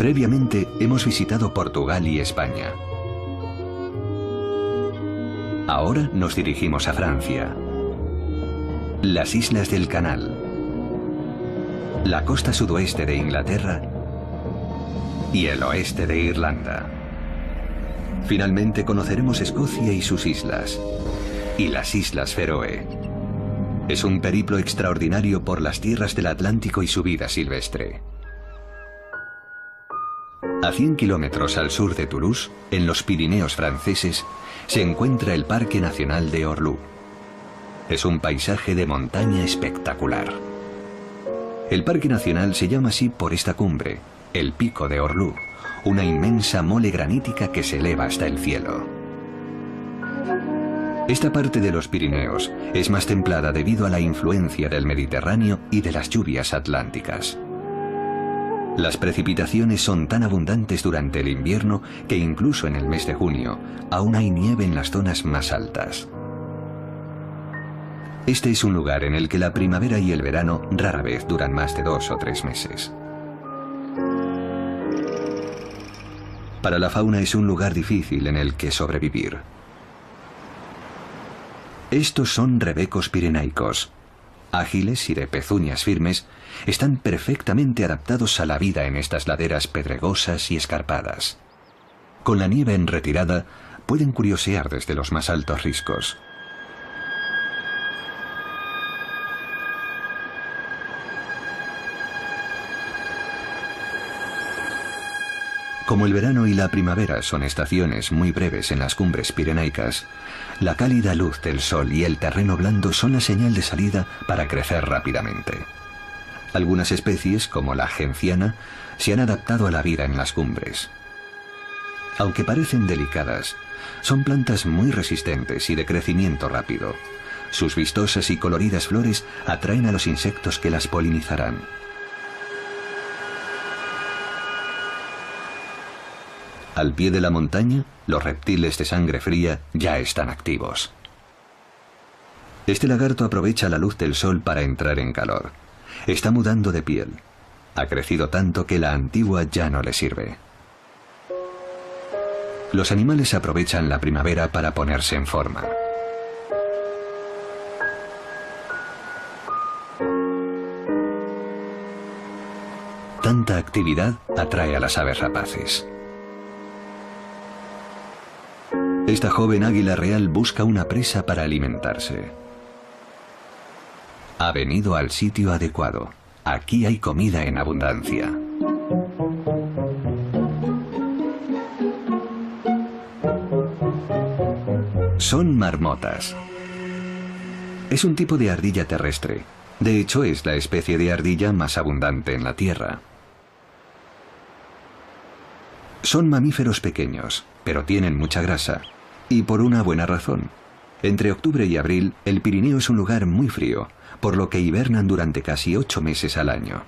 Previamente hemos visitado Portugal y España. Ahora nos dirigimos a Francia, las Islas del Canal, la costa sudoeste de Inglaterra y el oeste de Irlanda. Finalmente conoceremos Escocia y sus islas, y las Islas Feroe. Es un periplo extraordinario por las tierras del Atlántico y su vida silvestre. A 100 kilómetros al sur de Toulouse, en los Pirineos franceses, se encuentra el Parque Nacional de Orlú. Es un paisaje de montaña espectacular. El Parque Nacional se llama así por esta cumbre, el Pico de Orlú, una inmensa mole granítica que se eleva hasta el cielo. Esta parte de los Pirineos es más templada debido a la influencia del Mediterráneo y de las lluvias atlánticas. Las precipitaciones son tan abundantes durante el invierno que incluso en el mes de junio aún hay nieve en las zonas más altas. Este es un lugar en el que la primavera y el verano rara vez duran más de 2 o 3 meses. Para la fauna es un lugar difícil en el que sobrevivir. Estos son rebecos pirenaicos. Ágiles y de pezuñas firmes, están perfectamente adaptados a la vida en estas laderas pedregosas y escarpadas. Con la nieve en retirada, pueden curiosear desde los más altos riscos. Como el verano y la primavera son estaciones muy breves en las cumbres pirenaicas, la cálida luz del sol y el terreno blando son la señal de salida para crecer rápidamente. Algunas especies, como la genciana, se han adaptado a la vida en las cumbres. Aunque parecen delicadas, son plantas muy resistentes y de crecimiento rápido. Sus vistosas y coloridas flores atraen a los insectos que las polinizarán. Al pie de la montaña, los reptiles de sangre fría ya están activos. Este lagarto aprovecha la luz del sol para entrar en calor. Está mudando de piel. Ha crecido tanto que la antigua ya no le sirve. Los animales aprovechan la primavera para ponerse en forma. Tanta actividad atrae a las aves rapaces. Esta joven águila real busca una presa para alimentarse. Ha venido al sitio adecuado. Aquí hay comida en abundancia. Son marmotas. Es un tipo de ardilla terrestre. De hecho, es la especie de ardilla más abundante en la Tierra. Son mamíferos pequeños, pero tienen mucha grasa. Y por una buena razón. Entre octubre y abril, el Pirineo es un lugar muy frío, por lo que hibernan durante casi 8 meses al año.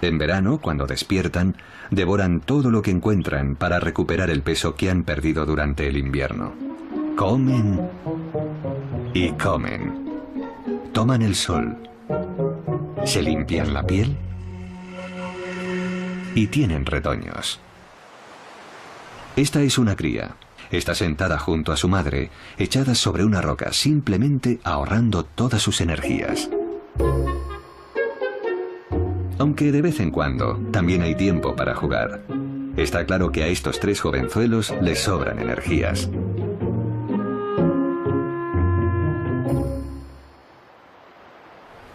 En verano, cuando despiertan, devoran todo lo que encuentran para recuperar el peso que han perdido durante el invierno. Comen y comen. Toman el sol. Se limpian la piel y tienen retoños. Esta es una cría. Está sentada junto a su madre, echada sobre una roca, simplemente ahorrando todas sus energías. Aunque de vez en cuando también hay tiempo para jugar. Está claro que a estos 3 jovenzuelos les sobran energías.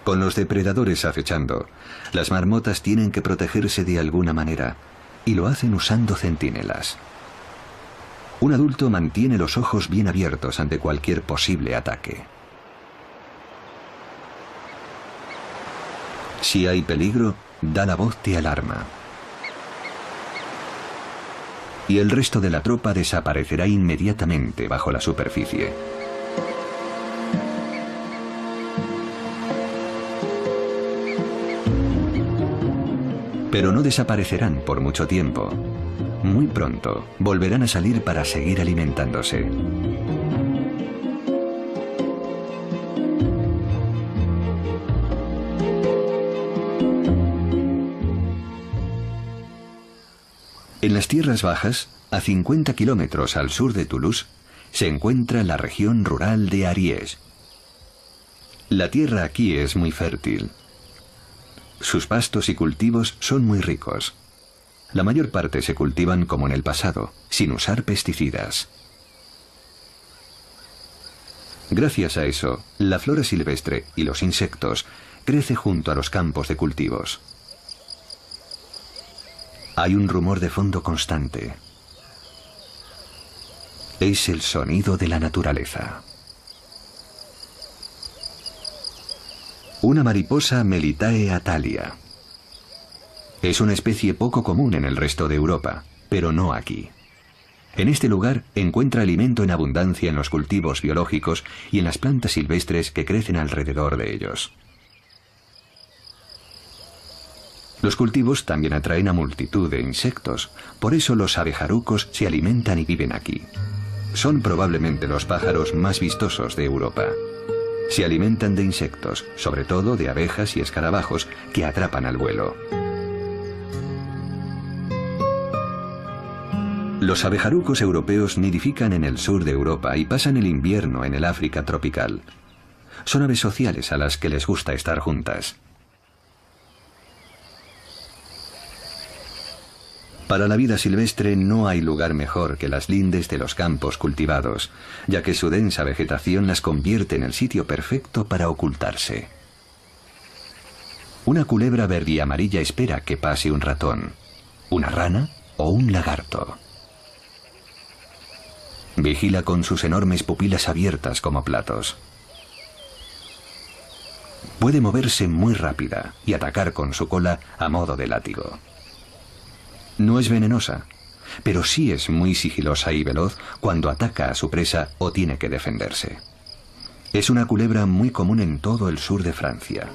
Con los depredadores acechando, las marmotas tienen que protegerse de alguna manera, y lo hacen usando centinelas. Un adulto mantiene los ojos bien abiertos ante cualquier posible ataque. Si hay peligro, da la voz de alarma. Y el resto de la tropa desaparecerá inmediatamente bajo la superficie. Pero no desaparecerán por mucho tiempo. Muy pronto volverán a salir para seguir alimentándose. En las tierras bajas, a 50 kilómetros al sur de Toulouse, se encuentra la región rural de Ariège. La tierra aquí es muy fértil. Sus pastos y cultivos son muy ricos. La mayor parte se cultivan como en el pasado, sin usar pesticidas. Gracias a eso, la flora silvestre y los insectos crece junto a los campos de cultivos. Hay un rumor de fondo constante. Es el sonido de la naturaleza. Una mariposa Melitae atalia. Es una especie poco común en el resto de Europa, pero no aquí. En este lugar encuentra alimento en abundancia en los cultivos biológicos y en las plantas silvestres que crecen alrededor de ellos. Los cultivos también atraen a multitud de insectos, por eso los abejarucos se alimentan y viven aquí. Son probablemente los pájaros más vistosos de Europa. Se alimentan de insectos, sobre todo de abejas y escarabajos que atrapan al vuelo. Los abejarucos europeos nidifican en el sur de Europa y pasan el invierno en el África tropical. Son aves sociales a las que les gusta estar juntas. Para la vida silvestre no hay lugar mejor que las lindes de los campos cultivados, ya que su densa vegetación las convierte en el sitio perfecto para ocultarse. Una culebra verde y amarilla espera que pase un ratón, una rana o un lagarto. Vigila con sus enormes pupilas abiertas como platos. Puede moverse muy rápida y atacar con su cola a modo de látigo. No es venenosa, pero sí es muy sigilosa y veloz cuando ataca a su presa o tiene que defenderse. Es una culebra muy común en todo el sur de Francia.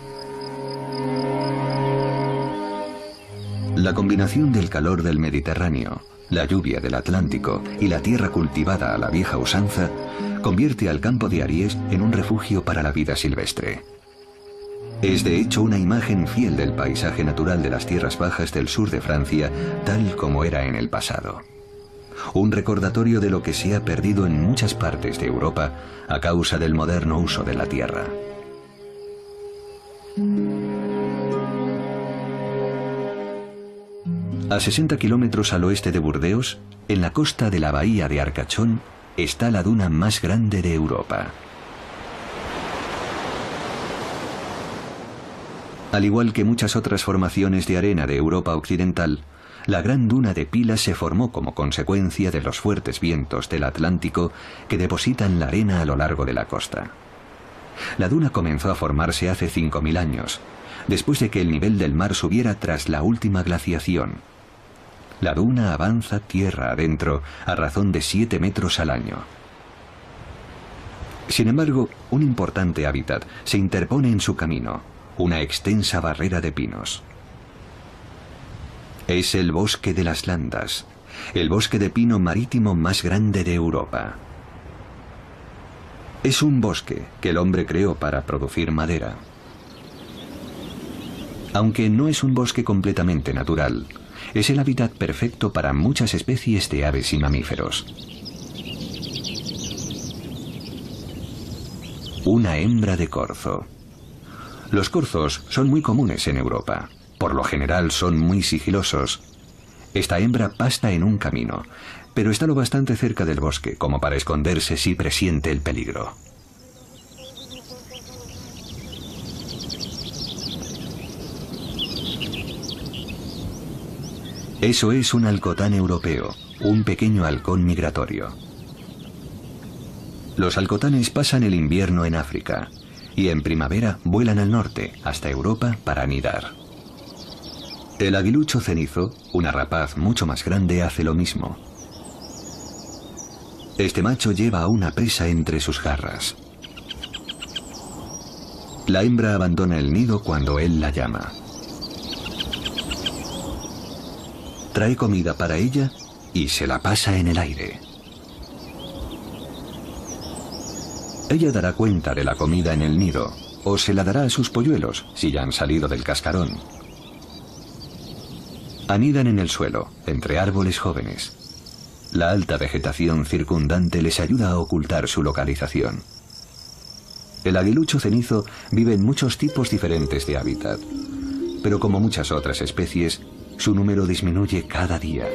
La combinación del calor del Mediterráneo, la lluvia del Atlántico y la tierra cultivada a la vieja usanza convierte al campo de Ariège en un refugio para la vida silvestre. Es de hecho una imagen fiel del paisaje natural de las tierras bajas del sur de Francia, tal como era en el pasado. Un recordatorio de lo que se ha perdido en muchas partes de Europa a causa del moderno uso de la tierra. A 60 kilómetros al oeste de Burdeos, en la costa de la bahía de Arcachón, está la duna más grande de Europa. Al igual que muchas otras formaciones de arena de Europa occidental, la gran duna de Pilas se formó como consecuencia de los fuertes vientos del Atlántico que depositan la arena a lo largo de la costa. La duna comenzó a formarse hace 5.000 años, después de que el nivel del mar subiera tras la última glaciación. La duna avanza tierra adentro a razón de 7 metros al año. Sin embargo, un importante hábitat se interpone en su camino, una extensa barrera de pinos. Es el bosque de las Landas, el bosque de pino marítimo más grande de Europa. Es un bosque que el hombre creó para producir madera. Aunque no es un bosque completamente natural, es el hábitat perfecto para muchas especies de aves y mamíferos. Una hembra de corzo. Los corzos son muy comunes en Europa. Por lo general son muy sigilosos. Esta hembra pasta en un camino, pero está lo bastante cerca del bosque como para esconderse si presiente el peligro. Eso es un alcotán europeo, un pequeño halcón migratorio. Los halcotanes pasan el invierno en África y en primavera vuelan al norte, hasta Europa, para anidar. El aguilucho cenizo, una rapaz mucho más grande, hace lo mismo. Este macho lleva a una presa entre sus garras. La hembra abandona el nido cuando él la llama. Trae comida para ella y se la pasa en el aire. Ella dará cuenta de la comida en el nido, o se la dará a sus polluelos si ya han salido del cascarón. Anidan en el suelo, entre árboles jóvenes. La alta vegetación circundante les ayuda a ocultar su localización. El aguilucho cenizo vive en muchos tipos diferentes de hábitat, pero como muchas otras especies, su número disminuye cada día.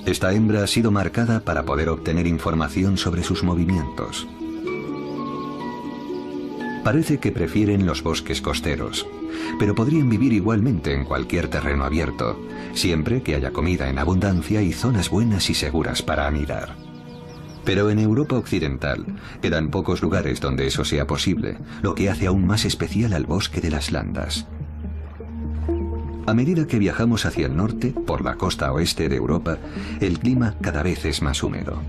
Esta hembra ha sido marcada para poder obtener información sobre sus movimientos. Parece que prefieren los bosques costeros, pero podrían vivir igualmente en cualquier terreno abierto, siempre que haya comida en abundancia y zonas buenas y seguras para anidar. Pero en Europa Occidental quedan pocos lugares donde eso sea posible, lo que hace aún más especial al bosque de las landas. A medida que viajamos hacia el norte, por la costa oeste de Europa, el clima cada vez es más húmedo.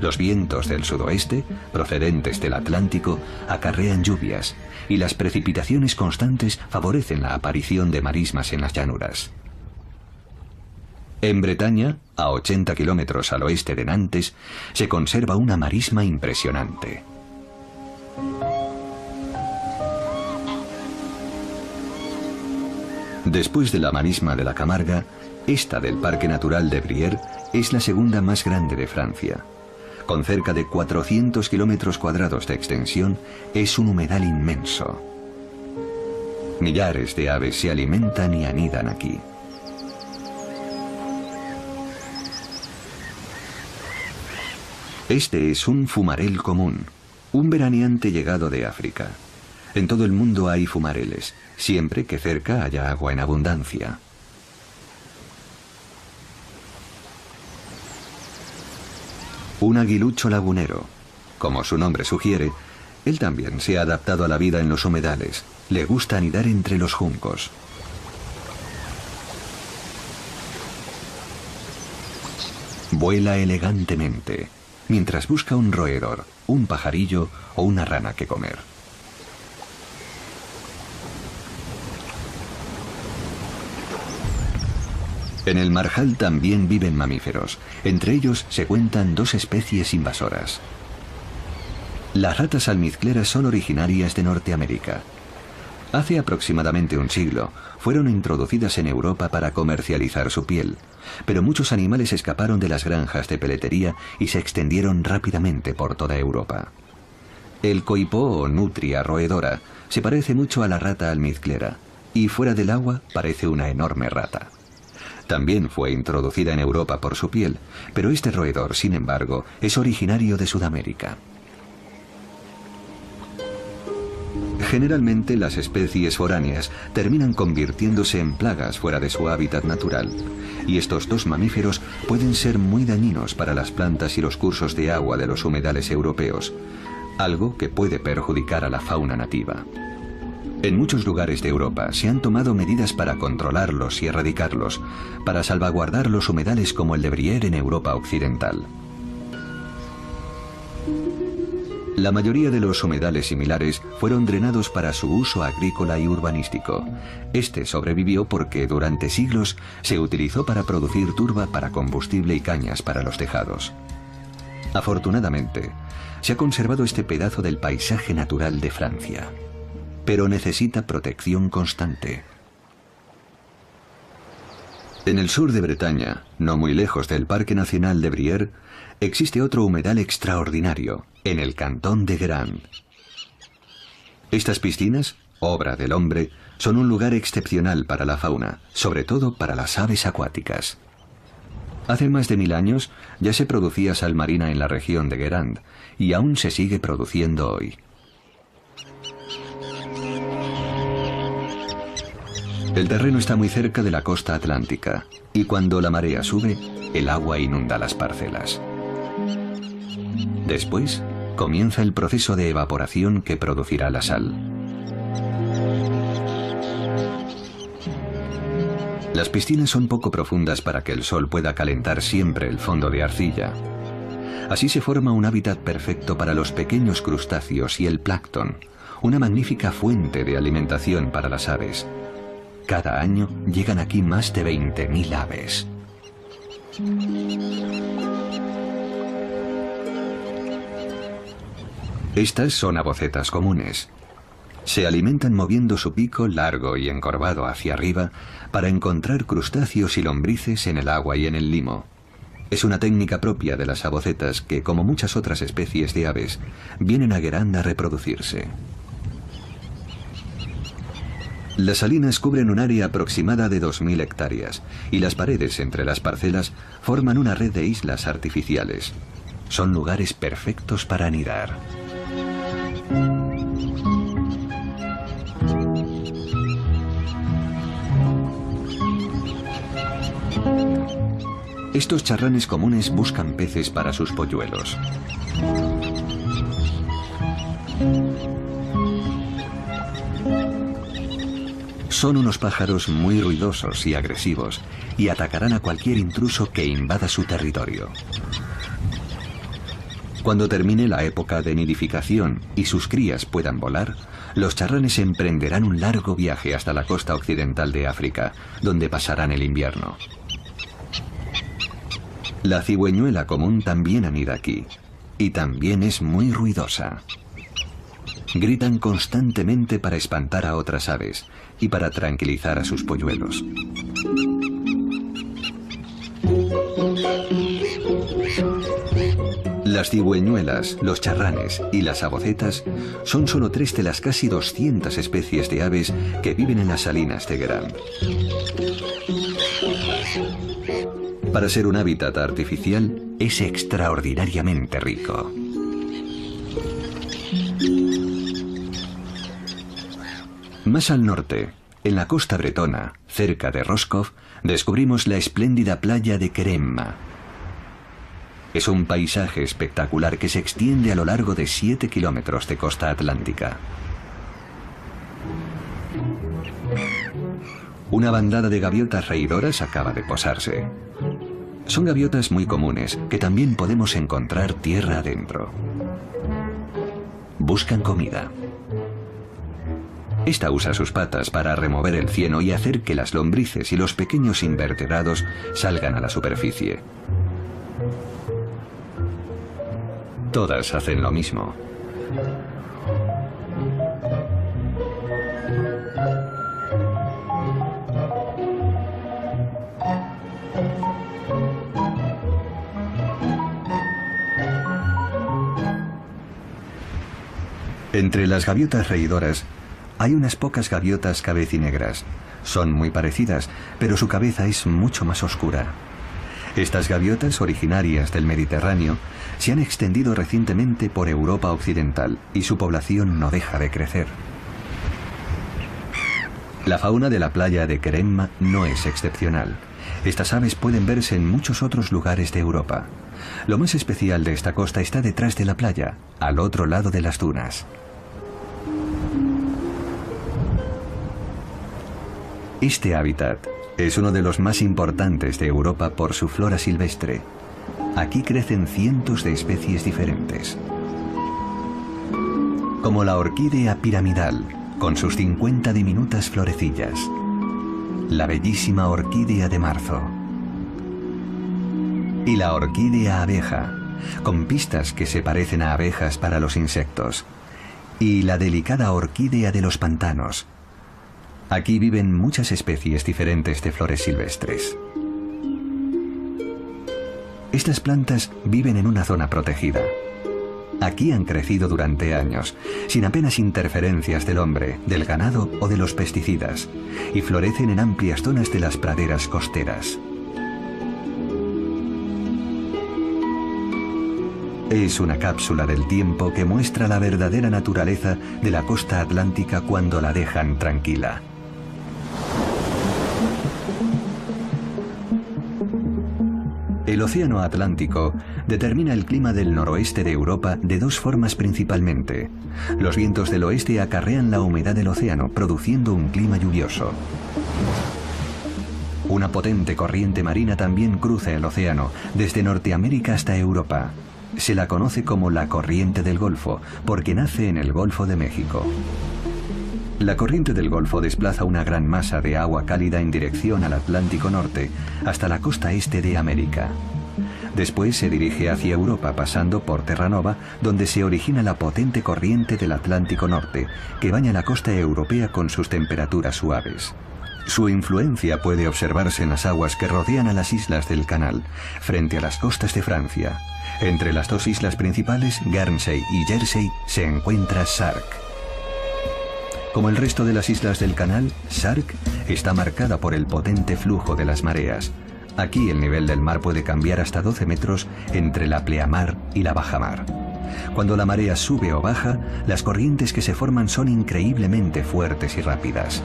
Los vientos del sudoeste, procedentes del Atlántico, acarrean lluvias, y las precipitaciones constantes favorecen la aparición de marismas en las llanuras. En Bretaña, a 80 kilómetros al oeste de Nantes, se conserva una marisma impresionante. Después de la marisma de la Camarga, esta del Parque Natural de Brière es la segunda más grande de Francia. Con cerca de 400 kilómetros cuadrados de extensión, es un humedal inmenso. Millares de aves se alimentan y anidan aquí. Este es un fumarel común, un veraneante llegado de África. En todo el mundo hay fumareles, siempre que cerca haya agua en abundancia. Un aguilucho lagunero. Como su nombre sugiere, él también se ha adaptado a la vida en los humedales. Le gusta anidar entre los juncos. Vuela elegantemente, mientras busca un roedor, un pajarillo o una rana que comer. En el marjal también viven mamíferos. Entre ellos se cuentan dos especies invasoras. Las ratas almizcleras son originarias de Norteamérica. Hace aproximadamente un siglo fueron introducidas en Europa para comercializar su piel, pero muchos animales escaparon de las granjas de peletería y se extendieron rápidamente por toda Europa. El coipó o nutria roedora se parece mucho a la rata almizclera y fuera del agua parece una enorme rata. También fue introducida en Europa por su piel, pero este roedor, sin embargo, es originario de Sudamérica. Generalmente las especies foráneas terminan convirtiéndose en plagas fuera de su hábitat natural, y estos dos mamíferos pueden ser muy dañinos para las plantas y los cursos de agua de los humedales europeos, algo que puede perjudicar a la fauna nativa. En muchos lugares de Europa se han tomado medidas para controlarlos y erradicarlos, para salvaguardar los humedales como el de Brière en Europa Occidental. La mayoría de los humedales similares fueron drenados para su uso agrícola y urbanístico. Este sobrevivió porque durante siglos se utilizó para producir turba para combustible y cañas para los tejados. Afortunadamente, se ha conservado este pedazo del paisaje natural de Francia, pero necesita protección constante. En el sur de Bretaña, no muy lejos del Parque Nacional de Brière, existe otro humedal extraordinario, en el cantón de Guérande. Estas piscinas, obra del hombre, son un lugar excepcional para la fauna, sobre todo para las aves acuáticas. Hace más de 1000 años ya se producía sal marina en la región de Guérande, y aún se sigue produciendo hoy. El terreno está muy cerca de la costa atlántica, y cuando la marea sube, el agua inunda las parcelas. Después, comienza el proceso de evaporación que producirá la sal. Las piscinas son poco profundas para que el sol pueda calentar siempre el fondo de arcilla. Así se forma un hábitat perfecto para los pequeños crustáceos y el plancton, una magnífica fuente de alimentación para las aves. Cada año llegan aquí más de 20.000 aves. Estas son abocetas comunes. Se alimentan moviendo su pico largo y encorvado hacia arriba para encontrar crustáceos y lombrices en el agua y en el limo. Es una técnica propia de las avocetas que, como muchas otras especies de aves, vienen a Guérande a reproducirse. Las salinas cubren un área aproximada de 2000 hectáreas y las paredes entre las parcelas forman una red de islas artificiales. Son lugares perfectos para anidar. Estos charranes comunes buscan peces para sus polluelos. Son unos pájaros muy ruidosos y agresivos y atacarán a cualquier intruso que invada su territorio. Cuando termine la época de nidificación y sus crías puedan volar, los charranes emprenderán un largo viaje hasta la costa occidental de África, donde pasarán el invierno. La cigüeñuela común también anida aquí, y también es muy ruidosa. Gritan constantemente para espantar a otras aves y para tranquilizar a sus polluelos. Las cigüeñuelas, los charranes y las avocetas son solo 3 de las casi 200 especies de aves que viven en las salinas de Guérande. Para ser un hábitat artificial, es extraordinariamente rico. Más al norte, en la costa bretona, cerca de Roscoff, descubrimos la espléndida playa de Keremma. Es un paisaje espectacular que se extiende a lo largo de 7 kilómetros de costa atlántica. Una bandada de gaviotas reidoras acaba de posarse. Son gaviotas muy comunes que también podemos encontrar tierra adentro. Buscan comida. Esta usa sus patas para remover el cieno y hacer que las lombrices y los pequeños invertebrados salgan a la superficie. Todas hacen lo mismo. Entre las gaviotas reidoras hay unas pocas gaviotas cabecinegras. Son muy parecidas, pero su cabeza es mucho más oscura. Estas gaviotas, originarias del Mediterráneo, se han extendido recientemente por Europa occidental y su población no deja de crecer. La fauna de la playa de Keremma no es excepcional. Estas aves pueden verse en muchos otros lugares de Europa. Lo más especial de esta costa está detrás de la playa, al otro lado de las dunas. Este hábitat es uno de los más importantes de Europa por su flora silvestre. Aquí crecen cientos de especies diferentes. Como la orquídea piramidal, con sus 50 diminutas florecillas. La bellísima orquídea de marzo. Y la orquídea abeja, con pistas que se parecen a abejas para los insectos. Y la delicada orquídea de los pantanos. Aquí viven muchas especies diferentes de flores silvestres. Estas plantas viven en una zona protegida. Aquí han crecido durante años, sin apenas interferencias del hombre, del ganado o de los pesticidas, y florecen en amplias zonas de las praderas costeras. Es una cápsula del tiempo que muestra la verdadera naturaleza de la costa atlántica cuando la dejan tranquila. El océano Atlántico determina el clima del noroeste de Europa de 2 formas principalmente. Los vientos del oeste acarrean la humedad del océano, produciendo un clima lluvioso. Una potente corriente marina también cruza el océano, desde Norteamérica hasta Europa. Se la conoce como la corriente del Golfo, porque nace en el Golfo de México. La corriente del Golfo desplaza una gran masa de agua cálida en dirección al Atlántico Norte, hasta la costa este de América. Después se dirige hacia Europa pasando por Terranova, donde se origina la potente corriente del Atlántico Norte, que baña la costa europea con sus temperaturas suaves. Su influencia puede observarse en las aguas que rodean a las islas del canal, frente a las costas de Francia. Entre las dos islas principales, Guernsey y Jersey, se encuentra Sark. Como el resto de las islas del canal, Sark está marcada por el potente flujo de las mareas. Aquí el nivel del mar puede cambiar hasta 12 metros entre la pleamar y la bajamar. Cuando la marea sube o baja, las corrientes que se forman son increíblemente fuertes y rápidas.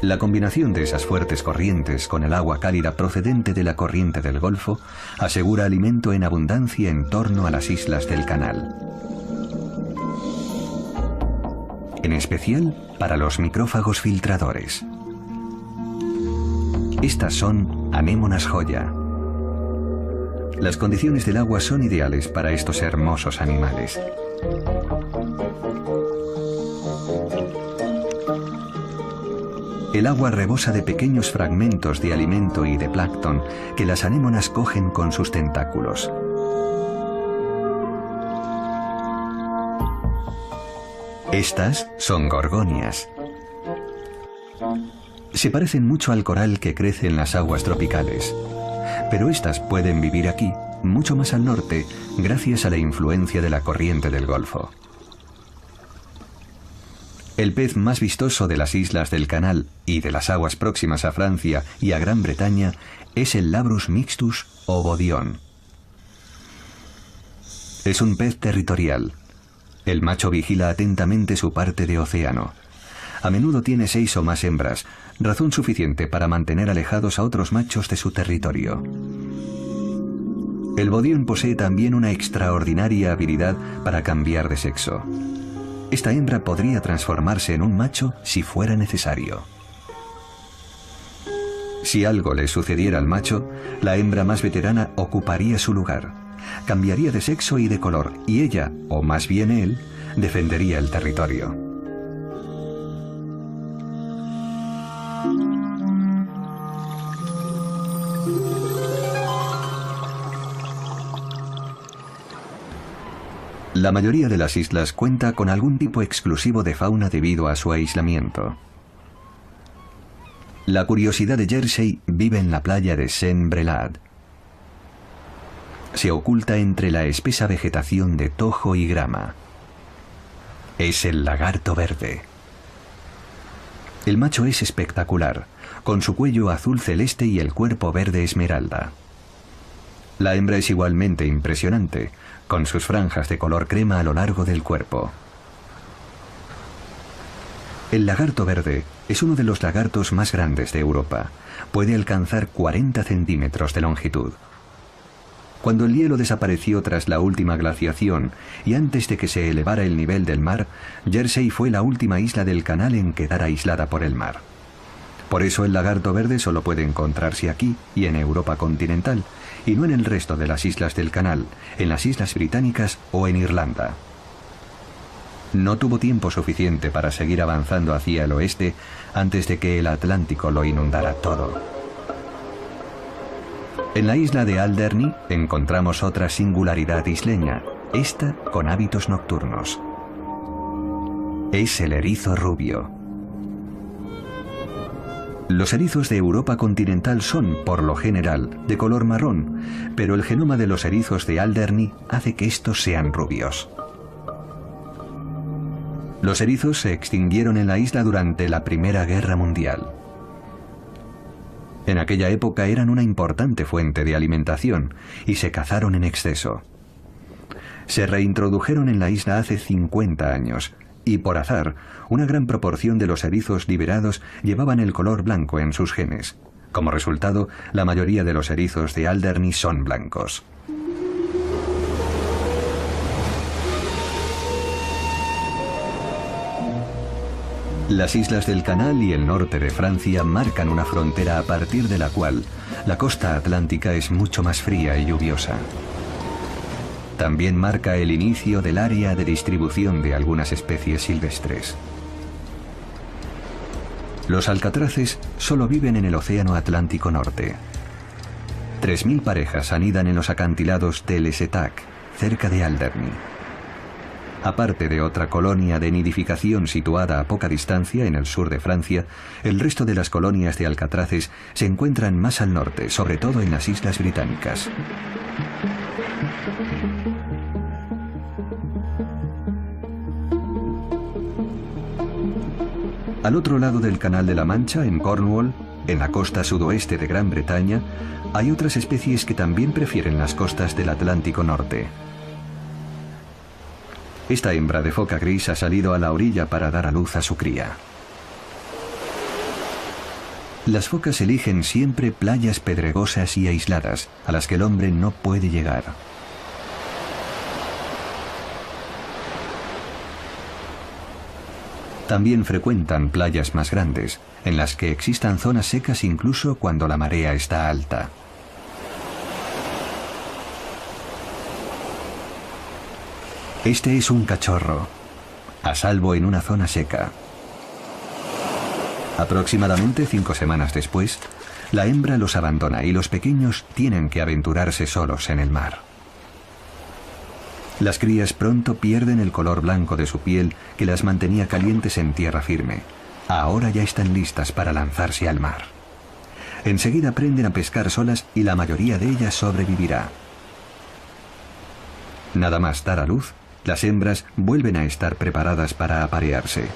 La combinación de esas fuertes corrientes con el agua cálida procedente de la corriente del Golfo asegura alimento en abundancia en torno a las islas del canal. En especial para los micrófagos filtradores. Estas son anémonas joya. Las condiciones del agua son ideales para estos hermosos animales. El agua rebosa de pequeños fragmentos de alimento y de plancton que las anémonas cogen con sus tentáculos. Estas son gorgonias. Se parecen mucho al coral que crece en las aguas tropicales, pero estas pueden vivir aquí, mucho más al norte, gracias a la influencia de la corriente del Golfo. El pez más vistoso de las islas del canal y de las aguas próximas a Francia y a Gran Bretaña es el Labrus mixtus o bodión. Es un pez territorial. El macho vigila atentamente su parte de océano. A menudo tiene 6 o más hembras, razón suficiente para mantener alejados a otros machos de su territorio. El bodión posee también una extraordinaria habilidad para cambiar de sexo. Esta hembra podría transformarse en un macho si fuera necesario. Si algo le sucediera al macho, la hembra más veterana ocuparía su lugar, cambiaría de sexo y de color, y ella, o más bien él, defendería el territorio. La mayoría de las islas cuenta con algún tipo exclusivo de fauna debido a su aislamiento. La curiosidad de Jersey vive en la playa de Saint-Brelad. Se oculta entre la espesa vegetación de tojo y grama. Es el lagarto verde. El macho es espectacular, con su cuello azul celeste y el cuerpo verde esmeralda. La hembra es igualmente impresionante, con sus franjas de color crema a lo largo del cuerpo. El lagarto verde es uno de los lagartos más grandes de Europa. Puede alcanzar 40 centímetros de longitud. Cuando el hielo desapareció tras la última glaciación y antes de que se elevara el nivel del mar, Jersey fue la última isla del canal en quedar aislada por el mar. Por eso el lagarto verde solo puede encontrarse aquí y en Europa continental, y no en el resto de las islas del canal, en las islas británicas o en Irlanda. No tuvo tiempo suficiente para seguir avanzando hacia el oeste antes de que el Atlántico lo inundara todo. En la isla de Alderney encontramos otra singularidad isleña, esta con hábitos nocturnos. Es el erizo rubio. Los erizos de Europa continental son, por lo general, de color marrón, pero el genoma de los erizos de Alderney hace que estos sean rubios. Los erizos se extinguieron en la isla durante la Primera Guerra Mundial. En aquella época eran una importante fuente de alimentación y se cazaron en exceso. Se reintrodujeron en la isla hace 50 años. Y por azar, una gran proporción de los erizos liberados llevaban el color blanco en sus genes. Como resultado, la mayoría de los erizos de Alderney son blancos. Las islas del Canal y el norte de Francia marcan una frontera a partir de la cual la costa atlántica es mucho más fría y lluviosa. También marca el inicio del área de distribución de algunas especies silvestres. Los alcatraces solo viven en el Océano Atlántico Norte. 3.000 parejas anidan en los acantilados de Les Etacs, cerca de Alderney. Aparte de otra colonia de nidificación situada a poca distancia en el sur de Francia, el resto de las colonias de alcatraces se encuentran más al norte, sobre todo en las Islas Británicas. Al otro lado del Canal de la Mancha, en Cornwall, en la costa sudoeste de Gran Bretaña, hay otras especies que también prefieren las costas del Atlántico Norte. Esta hembra de foca gris ha salido a la orilla para dar a luz a su cría. Las focas eligen siempre playas pedregosas y aisladas, a las que el hombre no puede llegar. También frecuentan playas más grandes, en las que existan zonas secas incluso cuando la marea está alta. Este es un cachorro, a salvo en una zona seca. Aproximadamente 5 semanas después, la hembra los abandona y los pequeños tienen que aventurarse solos en el mar. Las crías pronto pierden el color blanco de su piel que las mantenía calientes en tierra firme. Ahora ya están listas para lanzarse al mar. Enseguida aprenden a pescar solas y la mayoría de ellas sobrevivirá. Nada más dar a luz, las hembras vuelven a estar preparadas para aparearse.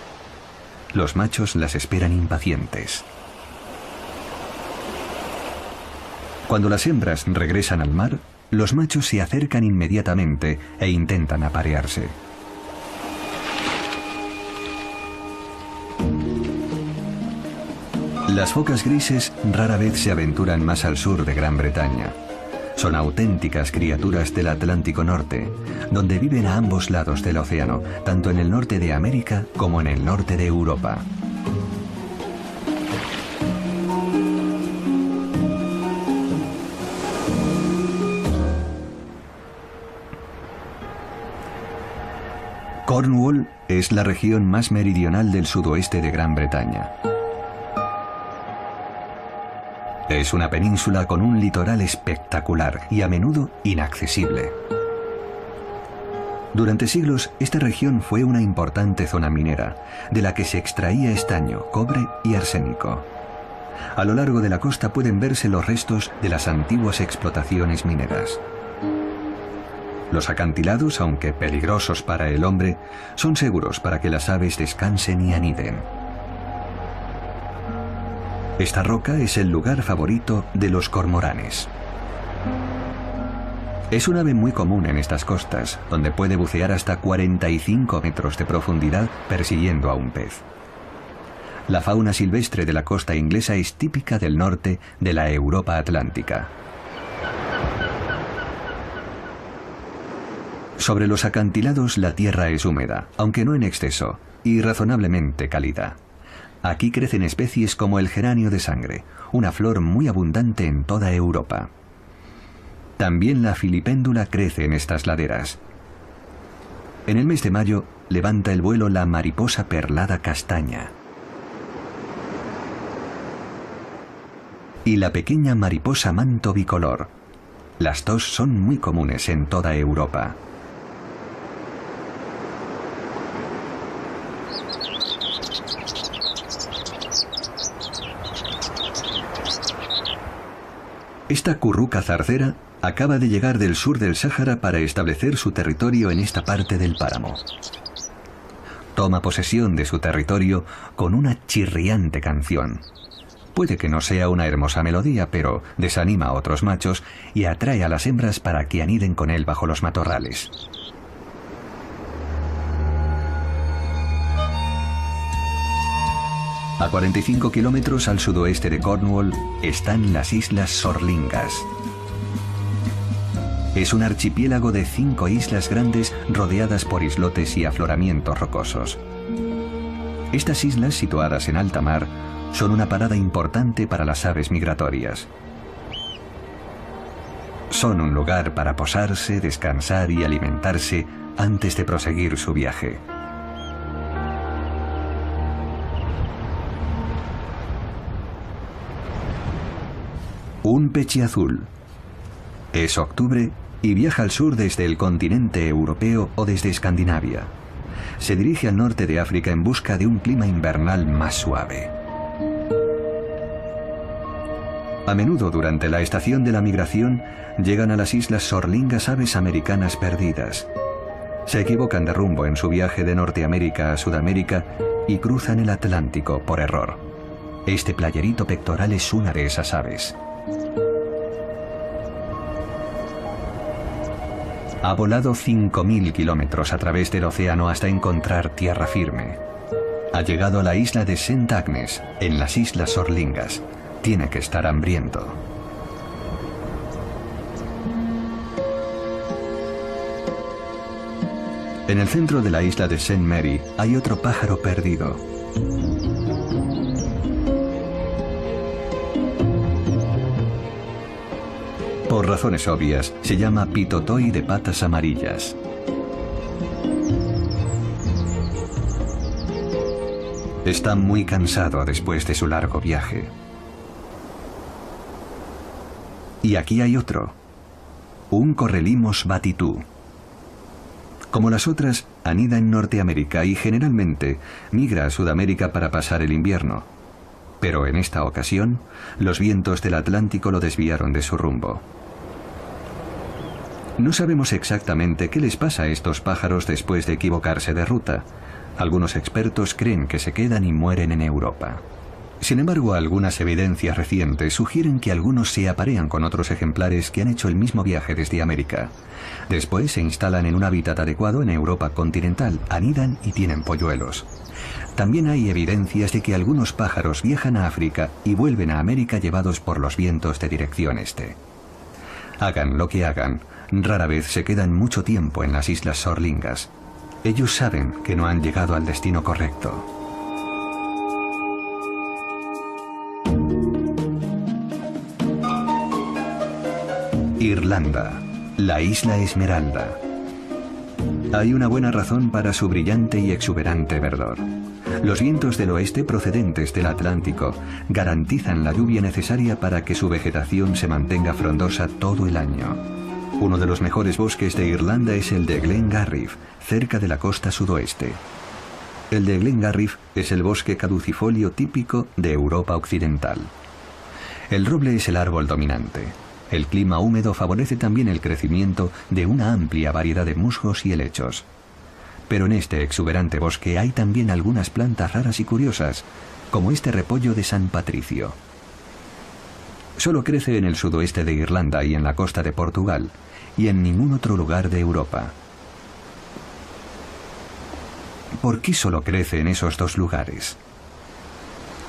Los machos las esperan impacientes. Cuando las hembras regresan al mar, los machos se acercan inmediatamente e intentan aparearse. Las focas grises rara vez se aventuran más al sur de Gran Bretaña. Son auténticas criaturas del Atlántico Norte, donde viven a ambos lados del océano, tanto en el norte de América como en el norte de Europa. Cornwall es la región más meridional del sudoeste de Gran Bretaña. Es una península con un litoral espectacular y a menudo inaccesible. Durante siglos, esta región fue una importante zona minera, de la que se extraía estaño, cobre y arsénico. A lo largo de la costa pueden verse los restos de las antiguas explotaciones mineras. Los acantilados, aunque peligrosos para el hombre, son seguros para que las aves descansen y aniden. Esta roca es el lugar favorito de los cormoranes. Es un ave muy común en estas costas, donde puede bucear hasta 45 metros de profundidad persiguiendo a un pez. La fauna silvestre de la costa inglesa es típica del norte de la Europa atlántica. Sobre los acantilados la tierra es húmeda, aunque no en exceso, y razonablemente cálida. Aquí crecen especies como el geranio de sangre, una flor muy abundante en toda Europa. También la filipéndula crece en estas laderas. En el mes de mayo levanta el vuelo la mariposa perlada castaña y la pequeña mariposa manto bicolor. Las dos son muy comunes en toda Europa. Esta curruca zarcera acaba de llegar del sur del Sáhara para establecer su territorio en esta parte del páramo. Toma posesión de su territorio con una chirriante canción. Puede que no sea una hermosa melodía, pero desanima a otros machos y atrae a las hembras para que aniden con él bajo los matorrales. A 45 kilómetros al sudoeste de Cornwall están las Islas Sorlingas. Es un archipiélago de 5 islas grandes rodeadas por islotes y afloramientos rocosos. Estas islas, situadas en alta mar, son una parada importante para las aves migratorias. Son un lugar para posarse, descansar y alimentarse antes de proseguir su viaje. Un pechiazul, Es octubre y viaja al sur desde el continente europeo o desde Escandinavia. Se dirige al norte de África en busca de un clima invernal más suave. A menudo durante la estación de la migración llegan a las islas Sorlingas aves americanas perdidas. Se equivocan de rumbo en su viaje de Norteamérica a Sudamérica y cruzan el Atlántico por error. Este playerito pectoral es una de esas aves. Ha volado 5.000 kilómetros a través del océano hasta encontrar tierra firme. Ha llegado a la isla de St. Agnes, en las islas Sorlingas. Tiene que estar hambriento. En el centro de la isla de St. Mary hay otro pájaro perdido. Por razones obvias, se llama pitotoy de patas amarillas. Está muy cansado después de su largo viaje. Y aquí hay otro, un Correlimos batitú. Como las otras, anida en Norteamérica y generalmente migra a Sudamérica para pasar el invierno. Pero en esta ocasión, los vientos del Atlántico lo desviaron de su rumbo. No sabemos exactamente qué les pasa a estos pájaros después de equivocarse de ruta. Algunos expertos creen que se quedan y mueren en Europa. Sin embargo, algunas evidencias recientes sugieren que algunos se aparean con otros ejemplares que han hecho el mismo viaje desde América. Después se instalan en un hábitat adecuado en Europa continental, anidan y tienen polluelos. También hay evidencias de que algunos pájaros viajan a África y vuelven a América llevados por los vientos de dirección este. Hagan lo que hagan, rara vez se quedan mucho tiempo en las islas Sorlingas. Ellos saben que no han llegado al destino correcto. Irlanda, la isla Esmeralda. Hay una buena razón para su brillante y exuberante verdor. Los vientos del oeste procedentes del Atlántico garantizan la lluvia necesaria para que su vegetación se mantenga frondosa todo el año. Uno de los mejores bosques de Irlanda es el de Glengarriff, cerca de la costa sudoeste. El de Glengarriff es el bosque caducifolio típico de Europa occidental. El roble es el árbol dominante. El clima húmedo favorece también el crecimiento de una amplia variedad de musgos y helechos. Pero en este exuberante bosque hay también algunas plantas raras y curiosas, como este repollo de San Patricio. Solo crece en el sudoeste de Irlanda y en la costa de Portugal, y en ningún otro lugar de Europa. ¿Por qué solo crece en esos dos lugares?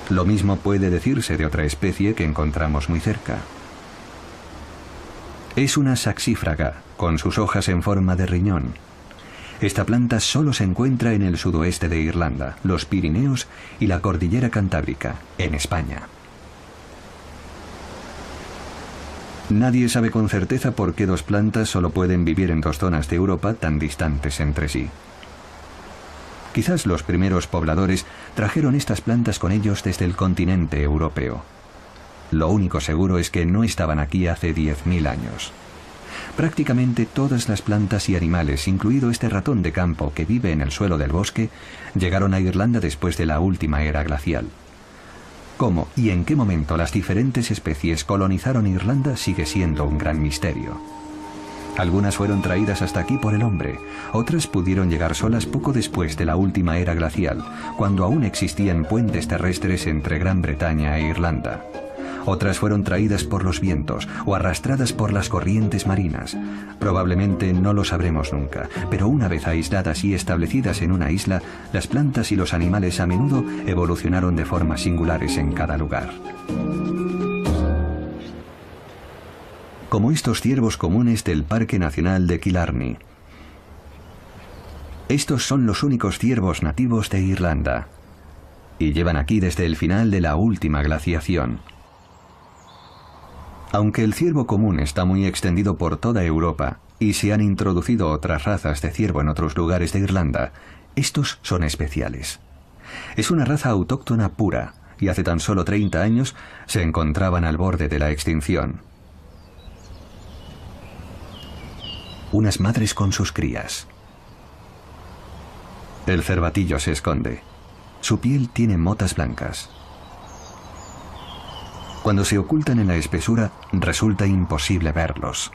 Lo mismo puede decirse de otra especie que encontramos muy cerca. Es una saxífraga, con sus hojas en forma de riñón. Esta planta solo se encuentra en el sudoeste de Irlanda, los Pirineos y la Cordillera Cantábrica, en España. Nadie sabe con certeza por qué dos plantas solo pueden vivir en dos zonas de Europa tan distantes entre sí. Quizás los primeros pobladores trajeron estas plantas con ellos desde el continente europeo. Lo único seguro es que no estaban aquí hace 10.000 años. Prácticamente todas las plantas y animales, incluido este ratón de campo que vive en el suelo del bosque, llegaron a Irlanda después de la última era glacial. Cómo y en qué momento las diferentes especies colonizaron Irlanda sigue siendo un gran misterio. Algunas fueron traídas hasta aquí por el hombre, otras pudieron llegar solas poco después de la última era glacial, cuando aún existían puentes terrestres entre Gran Bretaña e Irlanda. Otras fueron traídas por los vientos o arrastradas por las corrientes marinas. Probablemente no lo sabremos nunca, pero una vez aisladas y establecidas en una isla, las plantas y los animales a menudo evolucionaron de formas singulares en cada lugar. Como estos ciervos comunes del Parque Nacional de Killarney. Estos son los únicos ciervos nativos de Irlanda, y llevan aquí desde el final de la última glaciación. Aunque el ciervo común está muy extendido por toda Europa y se han introducido otras razas de ciervo en otros lugares de Irlanda, estos son especiales. Es una raza autóctona pura y hace tan solo 30 años se encontraban al borde de la extinción. unas madres con sus crías. El cervatillo se esconde. Su piel tiene motas blancas. Cuando se ocultan en la espesura, resulta imposible verlos.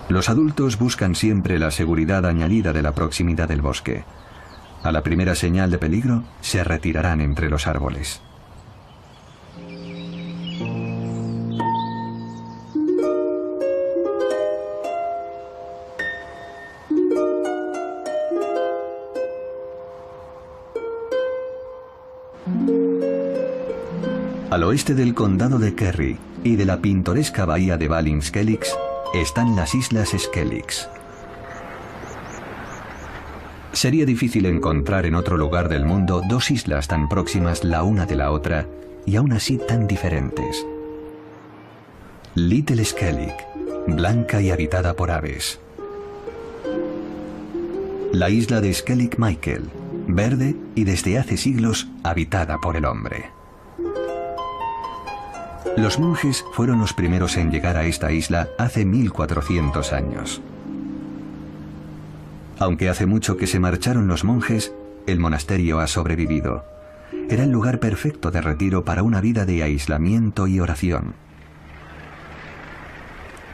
Los adultos buscan siempre la seguridad añadida de la proximidad del bosque. A la primera señal de peligro, se retirarán entre los árboles. Al oeste del condado de Kerry y de la pintoresca bahía de Ballinskellig están las Islas Skellig. Sería difícil encontrar en otro lugar del mundo dos islas tan próximas la una de la otra y aún así tan diferentes. Little Skellig, blanca y habitada por aves. La isla de Skellig Michael, verde y desde hace siglos habitada por el hombre. Los monjes fueron los primeros en llegar a esta isla hace 1400 años. Aunque hace mucho que se marcharon los monjes, el monasterio ha sobrevivido. Era el lugar perfecto de retiro para una vida de aislamiento y oración.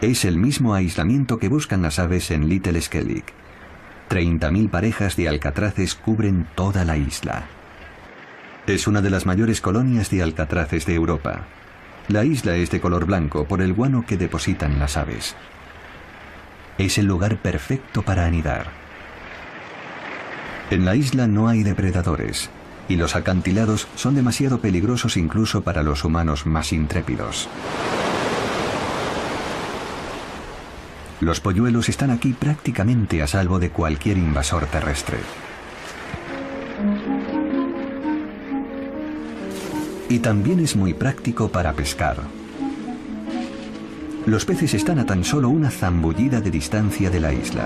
Es el mismo aislamiento que buscan las aves en Little Skellig. 30.000 parejas de alcatraces cubren toda la isla. Es una de las mayores colonias de alcatraces de Europa. La isla es de color blanco por el guano que depositan las aves. Es el lugar perfecto para anidar. En la isla no hay depredadores, y los acantilados son demasiado peligrosos incluso para los humanos más intrépidos. Los polluelos están aquí prácticamente a salvo de cualquier invasor terrestre. Y también es muy práctico para pescar. Los peces están a tan solo una zambullida de distancia de la isla.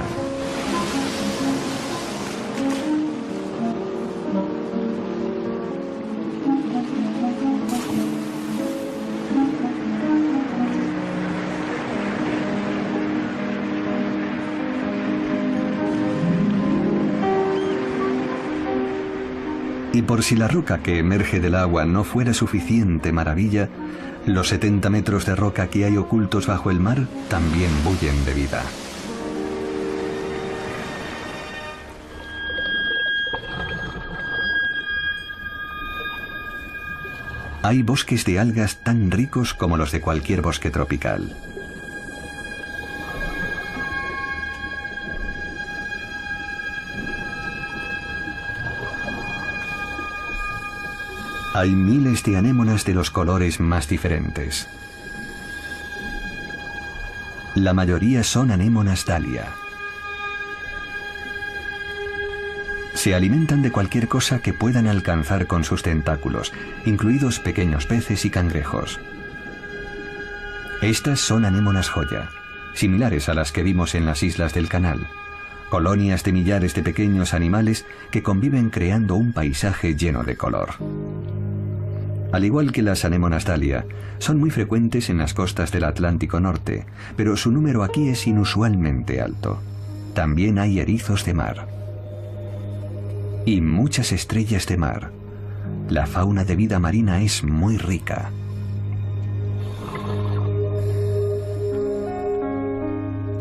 Y por si la roca que emerge del agua no fuera suficiente maravilla, los 70 metros de roca que hay ocultos bajo el mar también bullen de vida. Hay bosques de algas tan ricos como los de cualquier bosque tropical. Hay miles de anémonas de los colores más diferentes. La mayoría son anémonas Dahlia. Se alimentan de cualquier cosa que puedan alcanzar con sus tentáculos, incluidos pequeños peces y cangrejos. Estas son anémonas joya, similares a las que vimos en las islas del canal, colonias de millares de pequeños animales que conviven creando un paisaje lleno de color. Al igual que las anémonas Dahlia, son muy frecuentes en las costas del Atlántico Norte, pero su número aquí es inusualmente alto. También hay erizos de mar. Y muchas estrellas de mar. La fauna de vida marina es muy rica.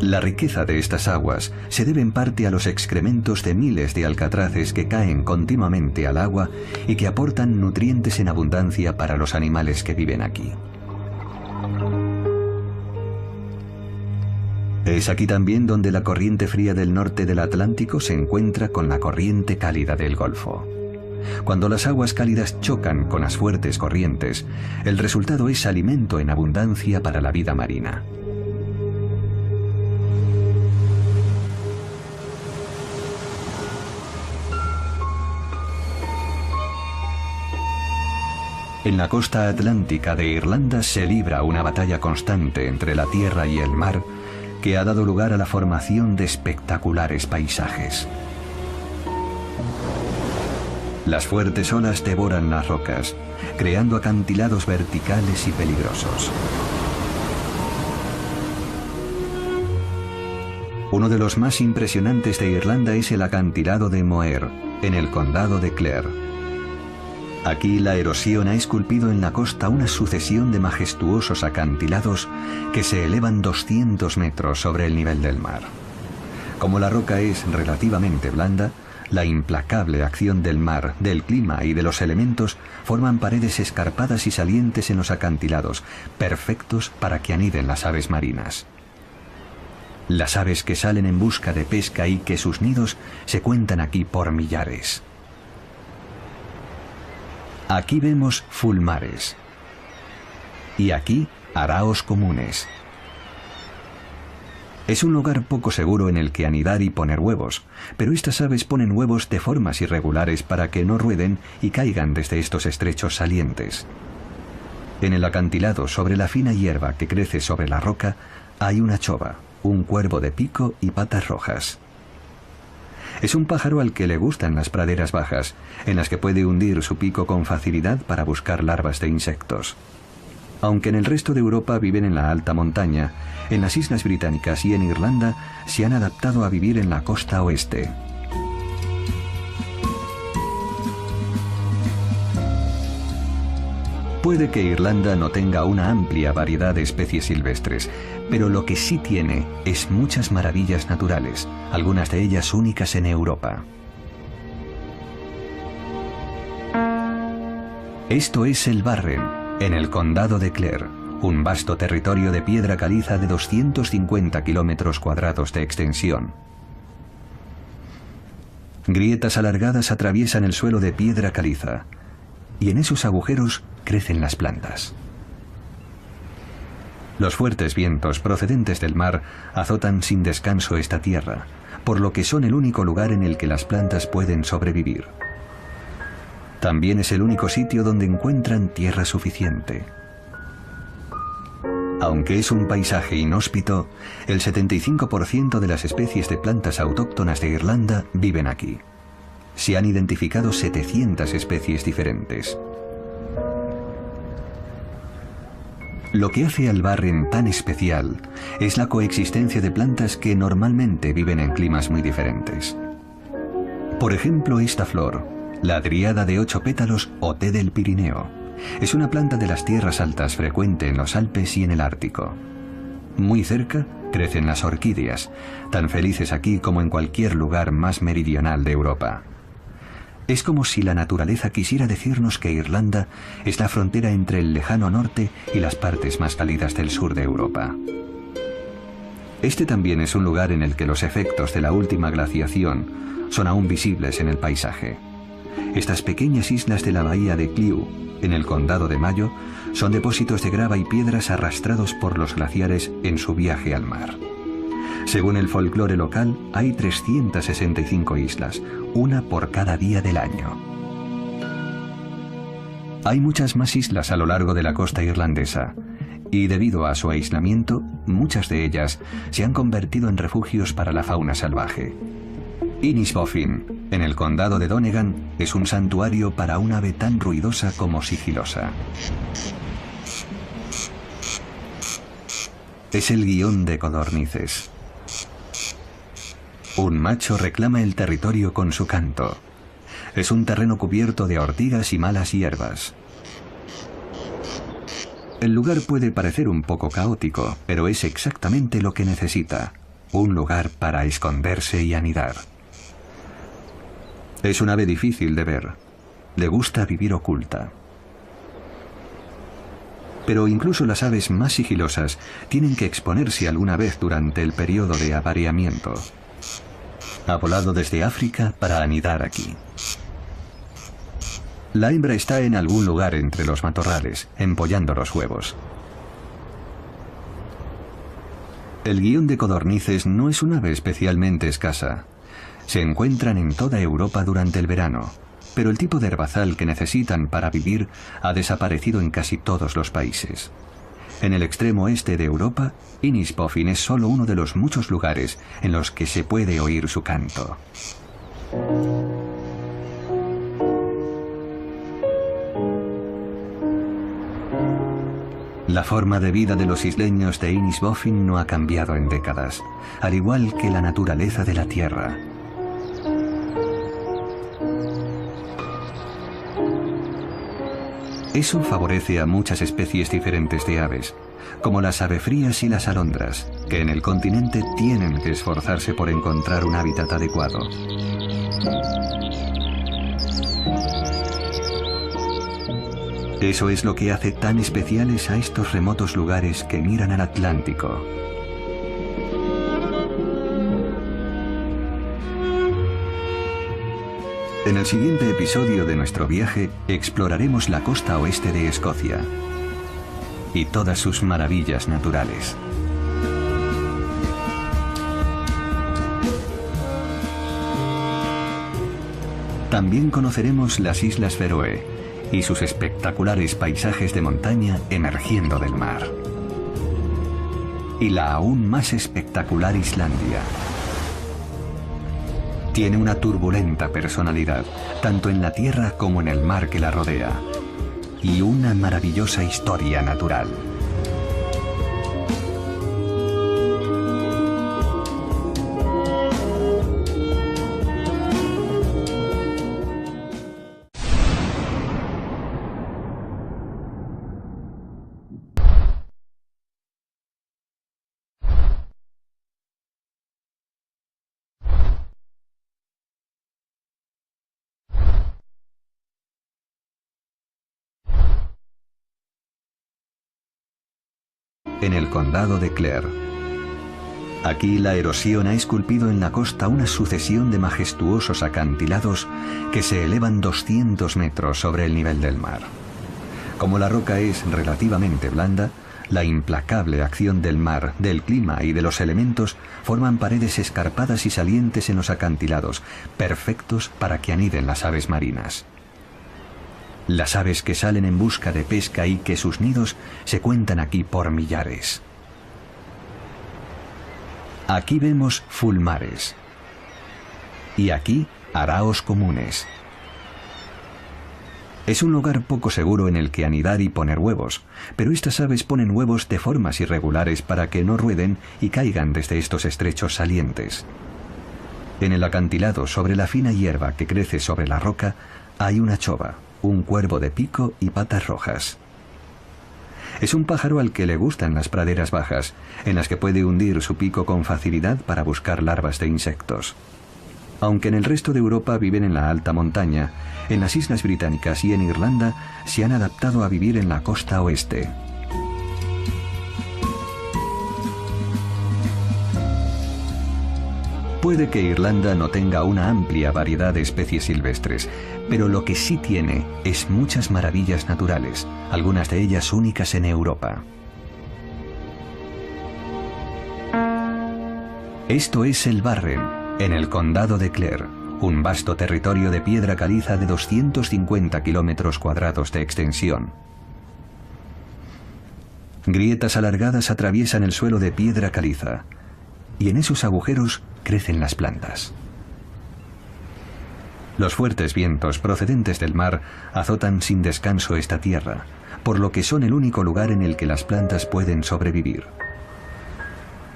La riqueza de estas aguas se debe en parte a los excrementos de miles de alcatraces que caen continuamente al agua y que aportan nutrientes en abundancia para los animales que viven aquí. Es aquí también donde la corriente fría del norte del Atlántico se encuentra con la corriente cálida del Golfo. Cuando las aguas cálidas chocan con las fuertes corrientes, el resultado es alimento en abundancia para la vida marina. En la costa atlántica de Irlanda se libra una batalla constante entre la tierra y el mar que ha dado lugar a la formación de espectaculares paisajes. Las fuertes olas devoran las rocas, creando acantilados verticales y peligrosos. Uno de los más impresionantes de Irlanda es el acantilado de Moher, en el condado de Clare. Aquí la erosión ha esculpido en la costa una sucesión de majestuosos acantilados que se elevan 200 metros sobre el nivel del mar. Como la roca es relativamente blanda, la implacable acción del mar, del clima y de los elementos forman paredes escarpadas y salientes en los acantilados, perfectos para que aniden las aves marinas. Las aves que salen en busca de pesca y que sus nidos se cuentan aquí por millares. Aquí vemos fulmares. Y aquí araos comunes. Es un lugar poco seguro en el que anidar y poner huevos, pero estas aves ponen huevos de formas irregulares para que no rueden y caigan desde estos estrechos salientes. En el acantilado, sobre la fina hierba que crece sobre la roca, hay una chova, un cuervo de pico y patas rojas. Es un pájaro al que le gustan las praderas bajas, en las que puede hundir su pico con facilidad para buscar larvas de insectos. Aunque en el resto de Europa viven en la alta montaña, en las Islas Británicas y en Irlanda se han adaptado a vivir en la costa oeste. Puede que Irlanda no tenga una amplia variedad de especies silvestres, pero lo que sí tiene es muchas maravillas naturales, algunas de ellas únicas en Europa. Esto es el Barren, en el condado de Clare, un vasto territorio de piedra caliza de 250 kilómetros cuadrados de extensión. Grietas alargadas atraviesan el suelo de piedra caliza, y en esos agujeros crecen las plantas. Los fuertes vientos procedentes del mar azotan sin descanso esta tierra, por lo que son el único lugar en el que las plantas pueden sobrevivir. También es el único sitio donde encuentran tierra suficiente. Aunque es un paisaje inhóspito, el 75% de las especies de plantas autóctonas de Irlanda viven aquí. Se han identificado 700 especies diferentes. Lo que hace al Barren tan especial es la coexistencia de plantas que normalmente viven en climas muy diferentes. Por ejemplo, esta flor, la driada de 8 pétalos o té del Pirineo, es una planta de las tierras altas frecuente en los Alpes y en el Ártico. Muy cerca crecen las orquídeas, tan felices aquí como en cualquier lugar más meridional de Europa. Es como si la naturaleza quisiera decirnos que Irlanda es la frontera entre el lejano norte y las partes más cálidas del sur de Europa. Este también es un lugar en el que los efectos de la última glaciación son aún visibles en el paisaje. Estas pequeñas islas de la bahía de Cliu, en el condado de Mayo, son depósitos de grava y piedras arrastrados por los glaciares en su viaje al mar. Según el folclore local, hay 365 islas, una por cada día del año. Hay muchas más islas a lo largo de la costa irlandesa, y debido a su aislamiento, muchas de ellas se han convertido en refugios para la fauna salvaje. Innisbofin, en el condado de Donegal, es un santuario para un ave tan ruidosa como sigilosa. Es el guión de codornices. Un macho reclama el territorio con su canto. Es un terreno cubierto de ortigas y malas hierbas. El lugar puede parecer un poco caótico, pero es exactamente lo que necesita. Un lugar para esconderse y anidar. Es un ave difícil de ver. Le gusta vivir oculta. Pero incluso las aves más sigilosas tienen que exponerse alguna vez durante el periodo de apareamiento. Ha volado desde África para anidar aquí. La hembra está en algún lugar entre los matorrales, empollando los huevos. El guión de codornices no es un ave especialmente escasa. Se encuentran en toda Europa durante el verano, pero el tipo de herbazal que necesitan para vivir ha desaparecido en casi todos los países. En el extremo este de Europa, Innisbofin es solo uno de los muchos lugares en los que se puede oír su canto. La forma de vida de los isleños de Innisbofin no ha cambiado en décadas, al igual que la naturaleza de la Tierra. Eso favorece a muchas especies diferentes de aves, como las avefrías y las alondras, que en el continente tienen que esforzarse por encontrar un hábitat adecuado. Eso es lo que hace tan especiales a estos remotos lugares que miran al Atlántico. En el siguiente episodio de nuestro viaje exploraremos la costa oeste de Escocia y todas sus maravillas naturales. También conoceremos las Islas Feroe y sus espectaculares paisajes de montaña emergiendo del mar. Y la aún más espectacular Islandia. Tiene una turbulenta personalidad, tanto en la tierra como en el mar que la rodea, y una maravillosa historia natural. En el condado de Clare. Aquí la erosión ha esculpido en la costa una sucesión de majestuosos acantilados que se elevan 200 metros sobre el nivel del mar. Como la roca es relativamente blanda, la implacable acción del mar, del clima y de los elementos forman paredes escarpadas y salientes en los acantilados, perfectos para que aniden las aves marinas. Las aves que salen en busca de pesca y que sus nidos se cuentan aquí por millares. Aquí vemos fulmares. Y aquí araos comunes. Es un lugar poco seguro en el que anidar y poner huevos, pero estas aves ponen huevos de formas irregulares para que no rueden y caigan desde estos estrechos salientes. En el acantilado sobre la fina hierba que crece sobre la roca hay una chova, un cuervo de pico y patas rojas. Es un pájaro al que le gustan las praderas bajas, en las que puede hundir su pico con facilidad para buscar larvas de insectos. Aunque en el resto de Europa viven en la alta montaña, en las Islas Británicas y en Irlanda se han adaptado a vivir en la costa oeste. Puede que Irlanda no tenga una amplia variedad de especies silvestres, pero lo que sí tiene es muchas maravillas naturales, algunas de ellas únicas en Europa. Esto es el Barren, en el condado de Clare, un vasto territorio de piedra caliza de 250 kilómetros cuadrados de extensión. Grietas alargadas atraviesan el suelo de piedra caliza, y en esos agujeros crecen las plantas. Los fuertes vientos procedentes del mar azotan sin descanso esta tierra, por lo que son el único lugar en el que las plantas pueden sobrevivir.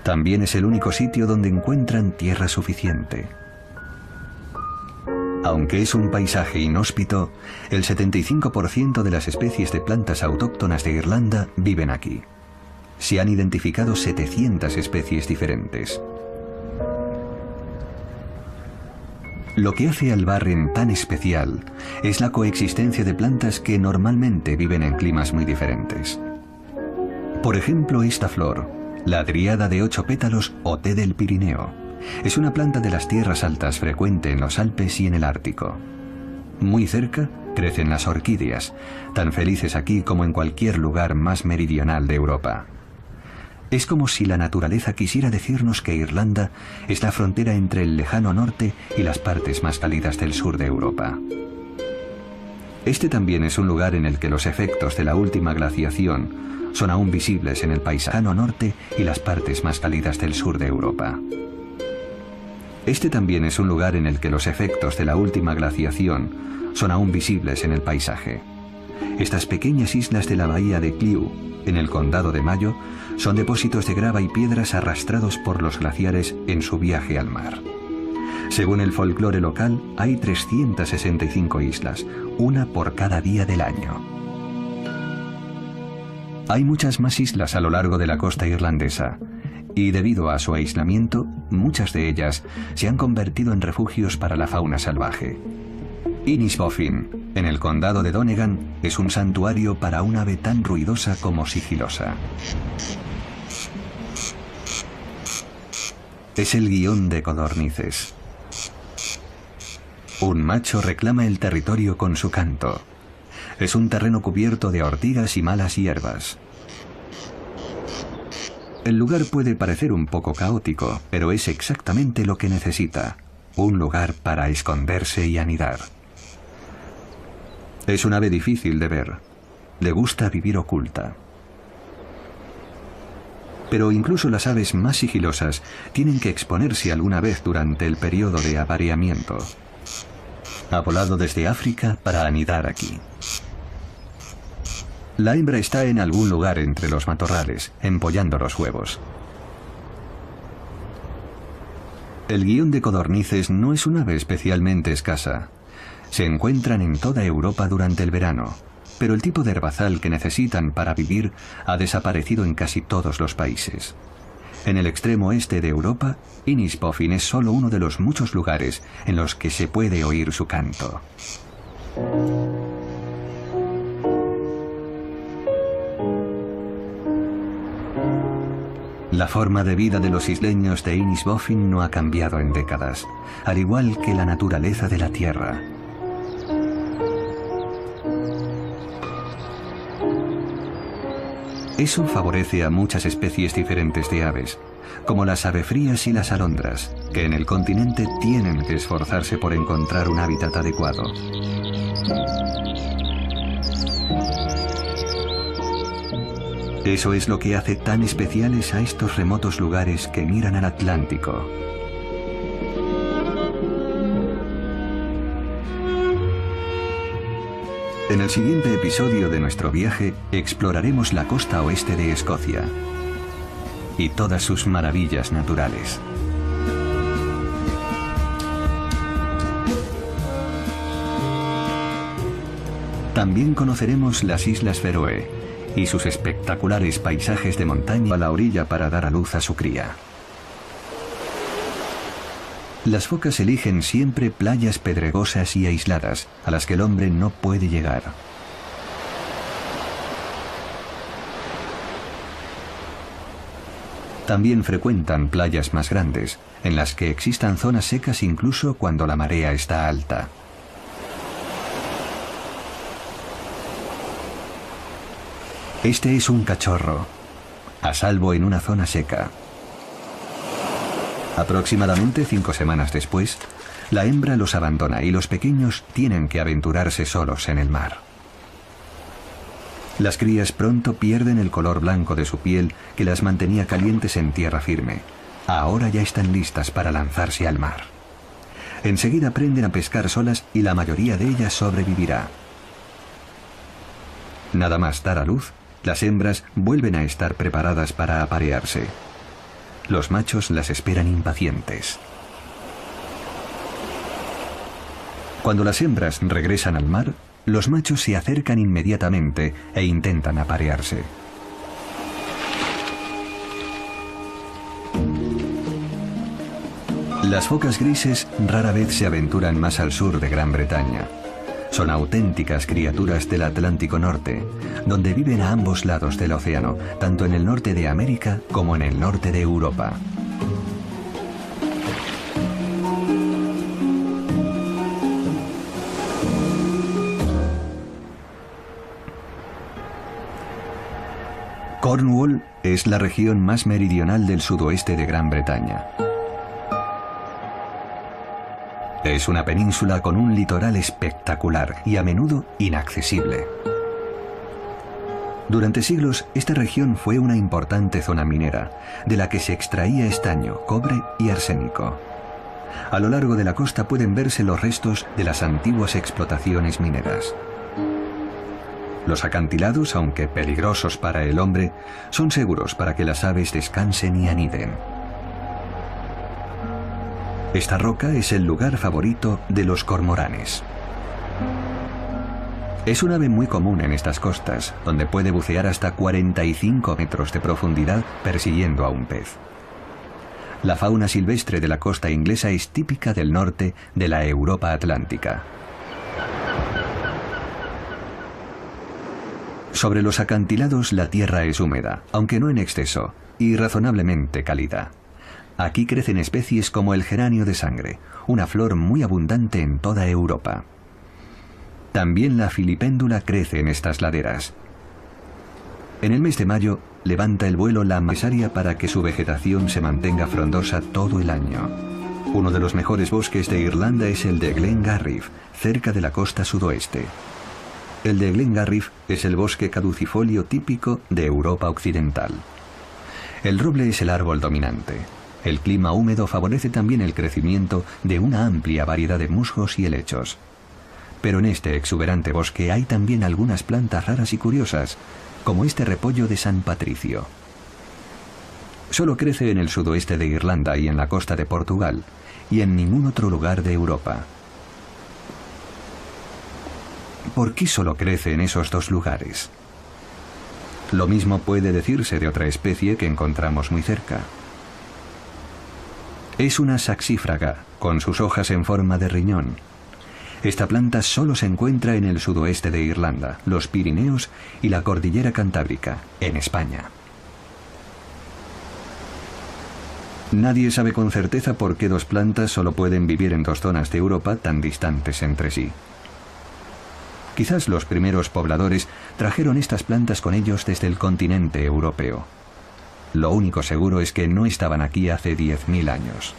También es el único sitio donde encuentran tierra suficiente. Aunque es un paisaje inhóspito, el 75% de las especies de plantas autóctonas de Irlanda viven aquí. Se han identificado 700 especies diferentes. Lo que hace al Barren tan especial es la coexistencia de plantas que normalmente viven en climas muy diferentes. Por ejemplo, esta flor, la driada de 8 pétalos o té del Pirineo, es una planta de las tierras altas frecuente en los Alpes y en el Ártico. Muy cerca crecen las orquídeas, tan felices aquí como en cualquier lugar más meridional de Europa. Es como si la naturaleza quisiera decirnos que Irlanda es la frontera entre el lejano norte y las partes más cálidas del sur de Europa. Este también es un lugar en el que los efectos de la última glaciación son aún visibles en el paisaje norte y las partes más cálidas del sur de Europa. Este también es un lugar en el que los efectos de la última glaciación son aún visibles en el paisaje. Estas pequeñas islas de la bahía de Cliu, en el condado de Mayo, son depósitos de grava y piedras arrastrados por los glaciares en su viaje al mar. Según el folclore local, hay 365 islas, una por cada día del año. Hay muchas más islas a lo largo de la costa irlandesa, y debido a su aislamiento, muchas de ellas se han convertido en refugios para la fauna salvaje. Innisbofin, en el condado de Donegal, es un santuario para un ave tan ruidosa como sigilosa. Es el guión de codornices. Un macho reclama el territorio con su canto. Es un terreno cubierto de ortigas y malas hierbas. El lugar puede parecer un poco caótico, pero es exactamente lo que necesita. Un lugar para esconderse y anidar. Es un ave difícil de ver. Le gusta vivir oculta. Pero incluso las aves más sigilosas tienen que exponerse alguna vez durante el periodo de apareamiento. Ha volado desde África para anidar aquí. La hembra está en algún lugar entre los matorrales, empollando los huevos. El guión de codornices no es un ave especialmente escasa. Se encuentran en toda Europa durante el verano, pero el tipo de herbazal que necesitan para vivir ha desaparecido en casi todos los países. En el extremo este de Europa, Innisbofin es solo uno de los muchos lugares en los que se puede oír su canto. La forma de vida de los isleños de Innisbofin no ha cambiado en décadas, al igual que la naturaleza de la tierra. Eso favorece a muchas especies diferentes de aves, como las avefrías y las alondras, que en el continente tienen que esforzarse por encontrar un hábitat adecuado. Eso es lo que hace tan especiales a estos remotos lugares que miran al Atlántico. En el siguiente episodio de nuestro viaje exploraremos la costa oeste de Escocia y todas sus maravillas naturales. También conoceremos las Islas Feroe y sus espectaculares paisajes de montaña a la orilla para dar a luz a su cría. Las focas eligen siempre playas pedregosas y aisladas, a las que el hombre no puede llegar. También frecuentan playas más grandes, en las que existan zonas secas incluso cuando la marea está alta. Este es un cachorro, a salvo en una zona seca. Aproximadamente 5 semanas después, la hembra los abandona y los pequeños tienen que aventurarse solos en el mar. Las crías pronto pierden el color blanco de su piel que las mantenía calientes en tierra firme. Ahora ya están listas para lanzarse al mar. Enseguida aprenden a pescar solas y la mayoría de ellas sobrevivirá. Nada más dar a luz, las hembras vuelven a estar preparadas para aparearse. Los machos las esperan impacientes. Cuando las hembras regresan al mar, los machos se acercan inmediatamente e intentan aparearse. Las focas grises rara vez se aventuran más al sur de Gran Bretaña. Son auténticas criaturas del Atlántico Norte, donde viven a ambos lados del océano, tanto en el norte de América como en el norte de Europa. Cornwall es la región más meridional del sudoeste de Gran Bretaña. Es una península con un litoral espectacular y a menudo inaccesible. Durante siglos, esta región fue una importante zona minera, de la que se extraía estaño, cobre y arsénico. A lo largo de la costa pueden verse los restos de las antiguas explotaciones mineras. Los acantilados, aunque peligrosos para el hombre, son seguros para que las aves descansen y aniden. Esta roca es el lugar favorito de los cormoranes. Es un ave muy común en estas costas, donde puede bucear hasta 45 metros de profundidad persiguiendo a un pez. La fauna silvestre de la costa inglesa es típica del norte de la Europa atlántica. Sobre los acantilados la tierra es húmeda, aunque no en exceso, y razonablemente cálida. Aquí crecen especies como el geranio de sangre, una flor muy abundante en toda Europa. También la filipéndula crece en estas laderas. En el mes de mayo levanta el vuelo la masaria para que su vegetación se mantenga frondosa todo el año. Uno de los mejores bosques de Irlanda es el de Glengarriff, cerca de la costa sudoeste. El de Glengarriff es el bosque caducifolio típico de Europa occidental. El roble es el árbol dominante. El clima húmedo favorece también el crecimiento de una amplia variedad de musgos y helechos. Pero en este exuberante bosque hay también algunas plantas raras y curiosas, como este repollo de San Patricio. Solo crece en el sudoeste de Irlanda y en la costa de Portugal, y en ningún otro lugar de Europa. ¿Por qué solo crece en esos dos lugares? Lo mismo puede decirse de otra especie que encontramos muy cerca. Es una saxífraga, con sus hojas en forma de riñón. Esta planta solo se encuentra en el sudoeste de Irlanda, los Pirineos y la Cordillera Cantábrica, en España. Nadie sabe con certeza por qué dos plantas solo pueden vivir en dos zonas de Europa tan distantes entre sí. Quizás los primeros pobladores trajeron estas plantas con ellos desde el continente europeo. Lo único seguro es que no estaban aquí hace 10.000 años.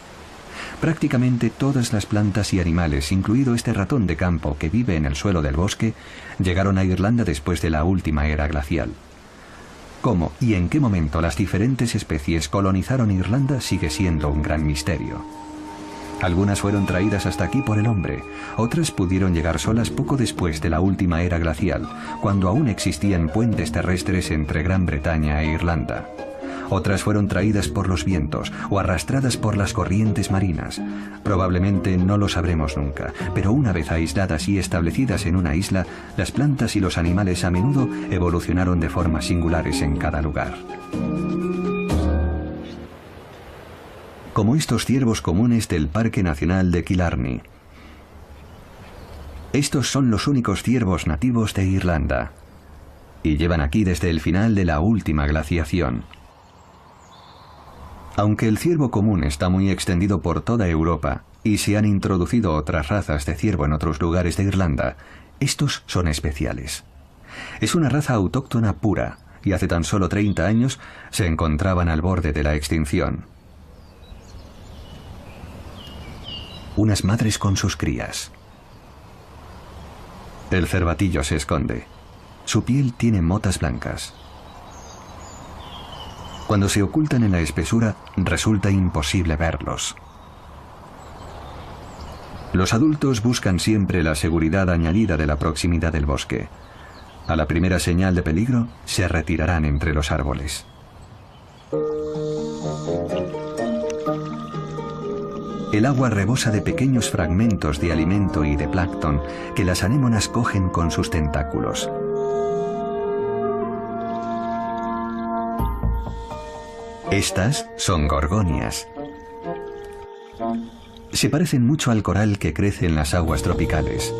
Prácticamente todas las plantas y animales, incluido este ratón de campo que vive en el suelo del bosque, llegaron a Irlanda después de la última era glacial. Cómo y en qué momento las diferentes especies colonizaron Irlanda sigue siendo un gran misterio. Algunas fueron traídas hasta aquí por el hombre, otras pudieron llegar solas poco después de la última era glacial, cuando aún existían puentes terrestres entre Gran Bretaña e Irlanda. Otras fueron traídas por los vientos o arrastradas por las corrientes marinas. Probablemente no lo sabremos nunca, pero una vez aisladas y establecidas en una isla, las plantas y los animales a menudo evolucionaron de formas singulares en cada lugar. Como estos ciervos comunes del Parque Nacional de Killarney. Estos son los únicos ciervos nativos de Irlanda, y llevan aquí desde el final de la última glaciación. Aunque el ciervo común está muy extendido por toda Europa, y se han introducido otras razas de ciervo en otros lugares de Irlanda, estos son especiales. Es una raza autóctona pura, y hace tan solo 30 años se encontraban al borde de la extinción. Unas madres con sus crías. El cervatillo se esconde. Su piel tiene motas blancas. Cuando se ocultan en la espesura, resulta imposible verlos. Los adultos buscan siempre la seguridad añadida de la proximidad del bosque. A la primera señal de peligro, se retirarán entre los árboles. El agua rebosa de pequeños fragmentos de alimento y de plancton que las anémonas cogen con sus tentáculos. Estas son gorgonias. Se parecen mucho al coral que crece en las aguas tropicales,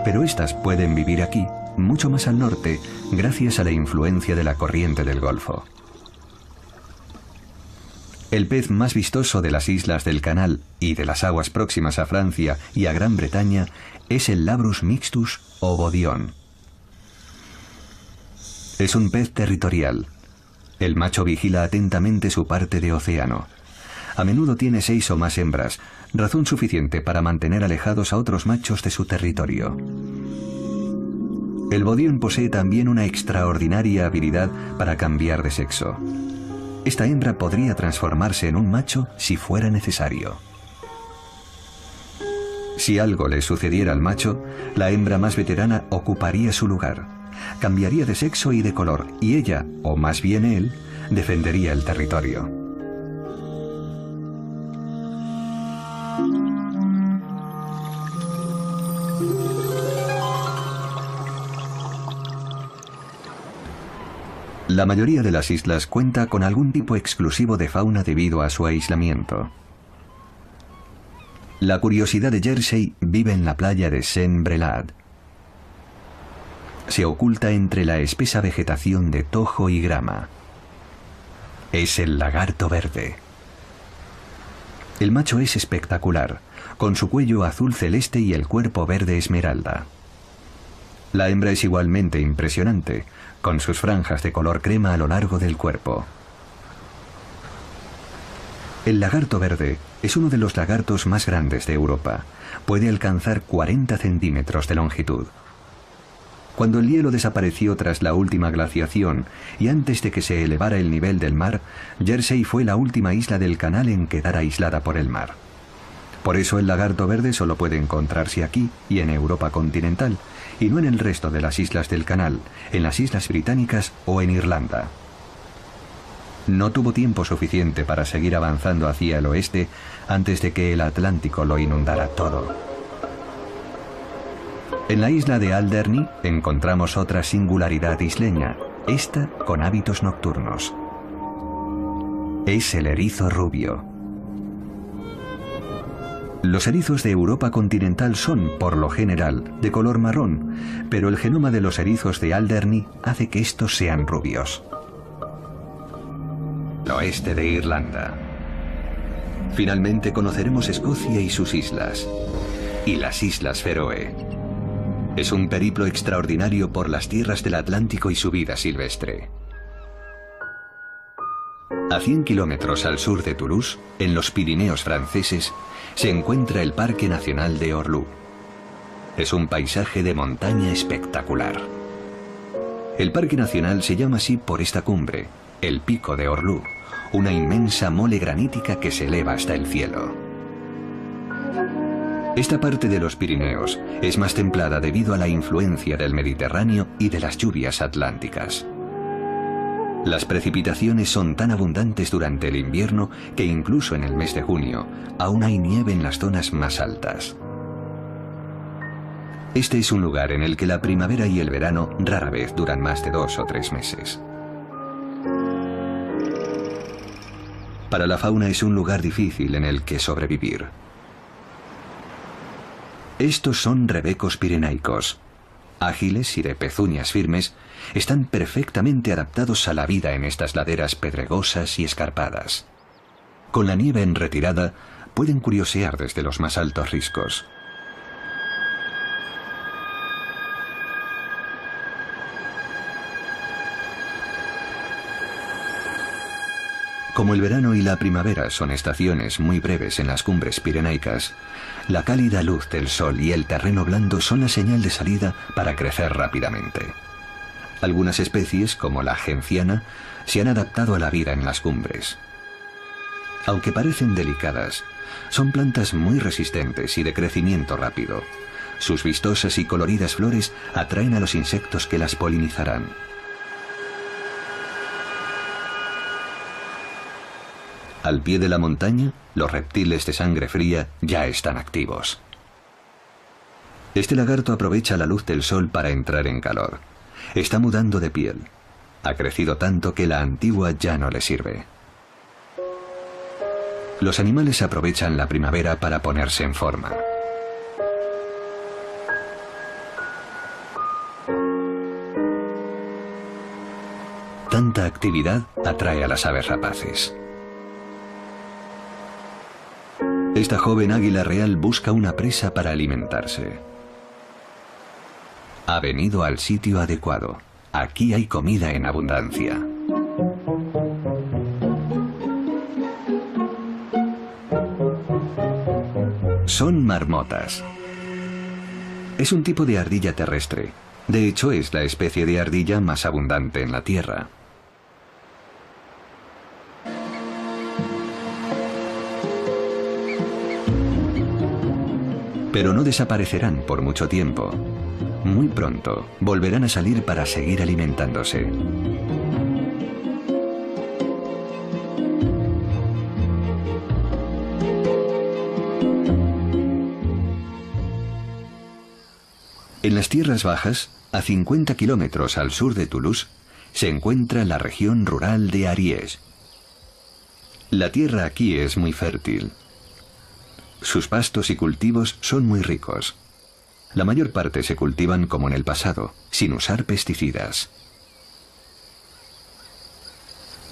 pero estas pueden vivir aquí, mucho más al norte, gracias a la influencia de la corriente del Golfo. El pez más vistoso de las islas del Canal y de las aguas próximas a Francia y a Gran Bretaña es el Labrus mixtus o bodión. Es un pez territorial. El macho vigila atentamente su parte de océano. A menudo tiene 6 o más hembras, razón suficiente para mantener alejados a otros machos de su territorio. El bodión posee también una extraordinaria habilidad para cambiar de sexo. Esta hembra podría transformarse en un macho si fuera necesario. Si algo le sucediera al macho, la hembra más veterana ocuparía su lugar. cambiaría de sexo y de color, y ella, o más bien él, defendería el territorio. La mayoría de las islas cuenta con algún tipo exclusivo de fauna debido a su aislamiento. La curiosidad de Jersey vive en la playa de Saint-Brelade. Se oculta entre la espesa vegetación de tojo y grama. Es el lagarto verde. El macho es espectacular, con su cuello azul celeste y el cuerpo verde esmeralda. La hembra es igualmente impresionante, con sus franjas de color crema a lo largo del cuerpo. El lagarto verde es uno de los lagartos más grandes de Europa. Puede alcanzar 40 centímetros de longitud. Cuando el hielo desapareció tras la última glaciación y antes de que se elevara el nivel del mar, Jersey fue la última isla del canal en quedar aislada por el mar. Por eso el lagarto verde solo puede encontrarse aquí y en Europa continental, y no en el resto de las islas del canal, en las Islas Británicas o en Irlanda. No tuvo tiempo suficiente para seguir avanzando hacia el oeste antes de que el Atlántico lo inundara todo. En la isla de Alderney encontramos otra singularidad isleña, esta con hábitos nocturnos. Es el erizo rubio. Los erizos de Europa continental son, por lo general, de color marrón, pero el genoma de los erizos de Alderney hace que estos sean rubios. Oeste de Irlanda. Finalmente conoceremos Escocia y sus islas. Y las Islas Feroe. Es un periplo extraordinario por las tierras del Atlántico y su vida silvestre. A 100 kilómetros al sur de Toulouse, en los Pirineos franceses, se encuentra el Parque Nacional de Orlú. Es un paisaje de montaña espectacular. El Parque Nacional se llama así por esta cumbre, el Pico de Orlú, una inmensa mole granítica que se eleva hasta el cielo. Esta parte de los Pirineos es más templada debido a la influencia del Mediterráneo y de las lluvias atlánticas. Las precipitaciones son tan abundantes durante el invierno que incluso en el mes de junio aún hay nieve en las zonas más altas. Este es un lugar en el que la primavera y el verano rara vez duran más de 2 o 3 meses. Para la fauna es un lugar difícil en el que sobrevivir. Estos son rebecos pirenaicos. Ágiles y de pezuñas firmes, están perfectamente adaptados a la vida en estas laderas pedregosas y escarpadas. Con la nieve en retirada, pueden curiosear desde los más altos riscos. Como el verano y la primavera son estaciones muy breves en las cumbres pirenaicas, la cálida luz del sol y el terreno blando son la señal de salida para crecer rápidamente. Algunas especies, como la genciana, se han adaptado a la vida en las cumbres. Aunque parecen delicadas, son plantas muy resistentes y de crecimiento rápido. Sus vistosas y coloridas flores atraen a los insectos que las polinizarán. Al pie de la montaña, los reptiles de sangre fría ya están activos. Este lagarto aprovecha la luz del sol para entrar en calor. Está mudando de piel. Ha crecido tanto que la antigua ya no le sirve. Los animales aprovechan la primavera para ponerse en forma. Tanta actividad atrae a las aves rapaces. Esta joven águila real busca una presa para alimentarse. Ha venido al sitio adecuado. Aquí hay comida en abundancia. Son marmotas. Es un tipo de ardilla terrestre. De hecho, es la especie de ardilla más abundante en la Tierra. Pero no desaparecerán por mucho tiempo. muy pronto, volverán a salir para seguir alimentándose. En las tierras bajas, a 50 kilómetros al sur de Toulouse, se encuentra la región rural de Ariège. La tierra aquí es muy fértil. Sus pastos y cultivos son muy ricos. La mayor parte se cultivan como en el pasado, sin usar pesticidas.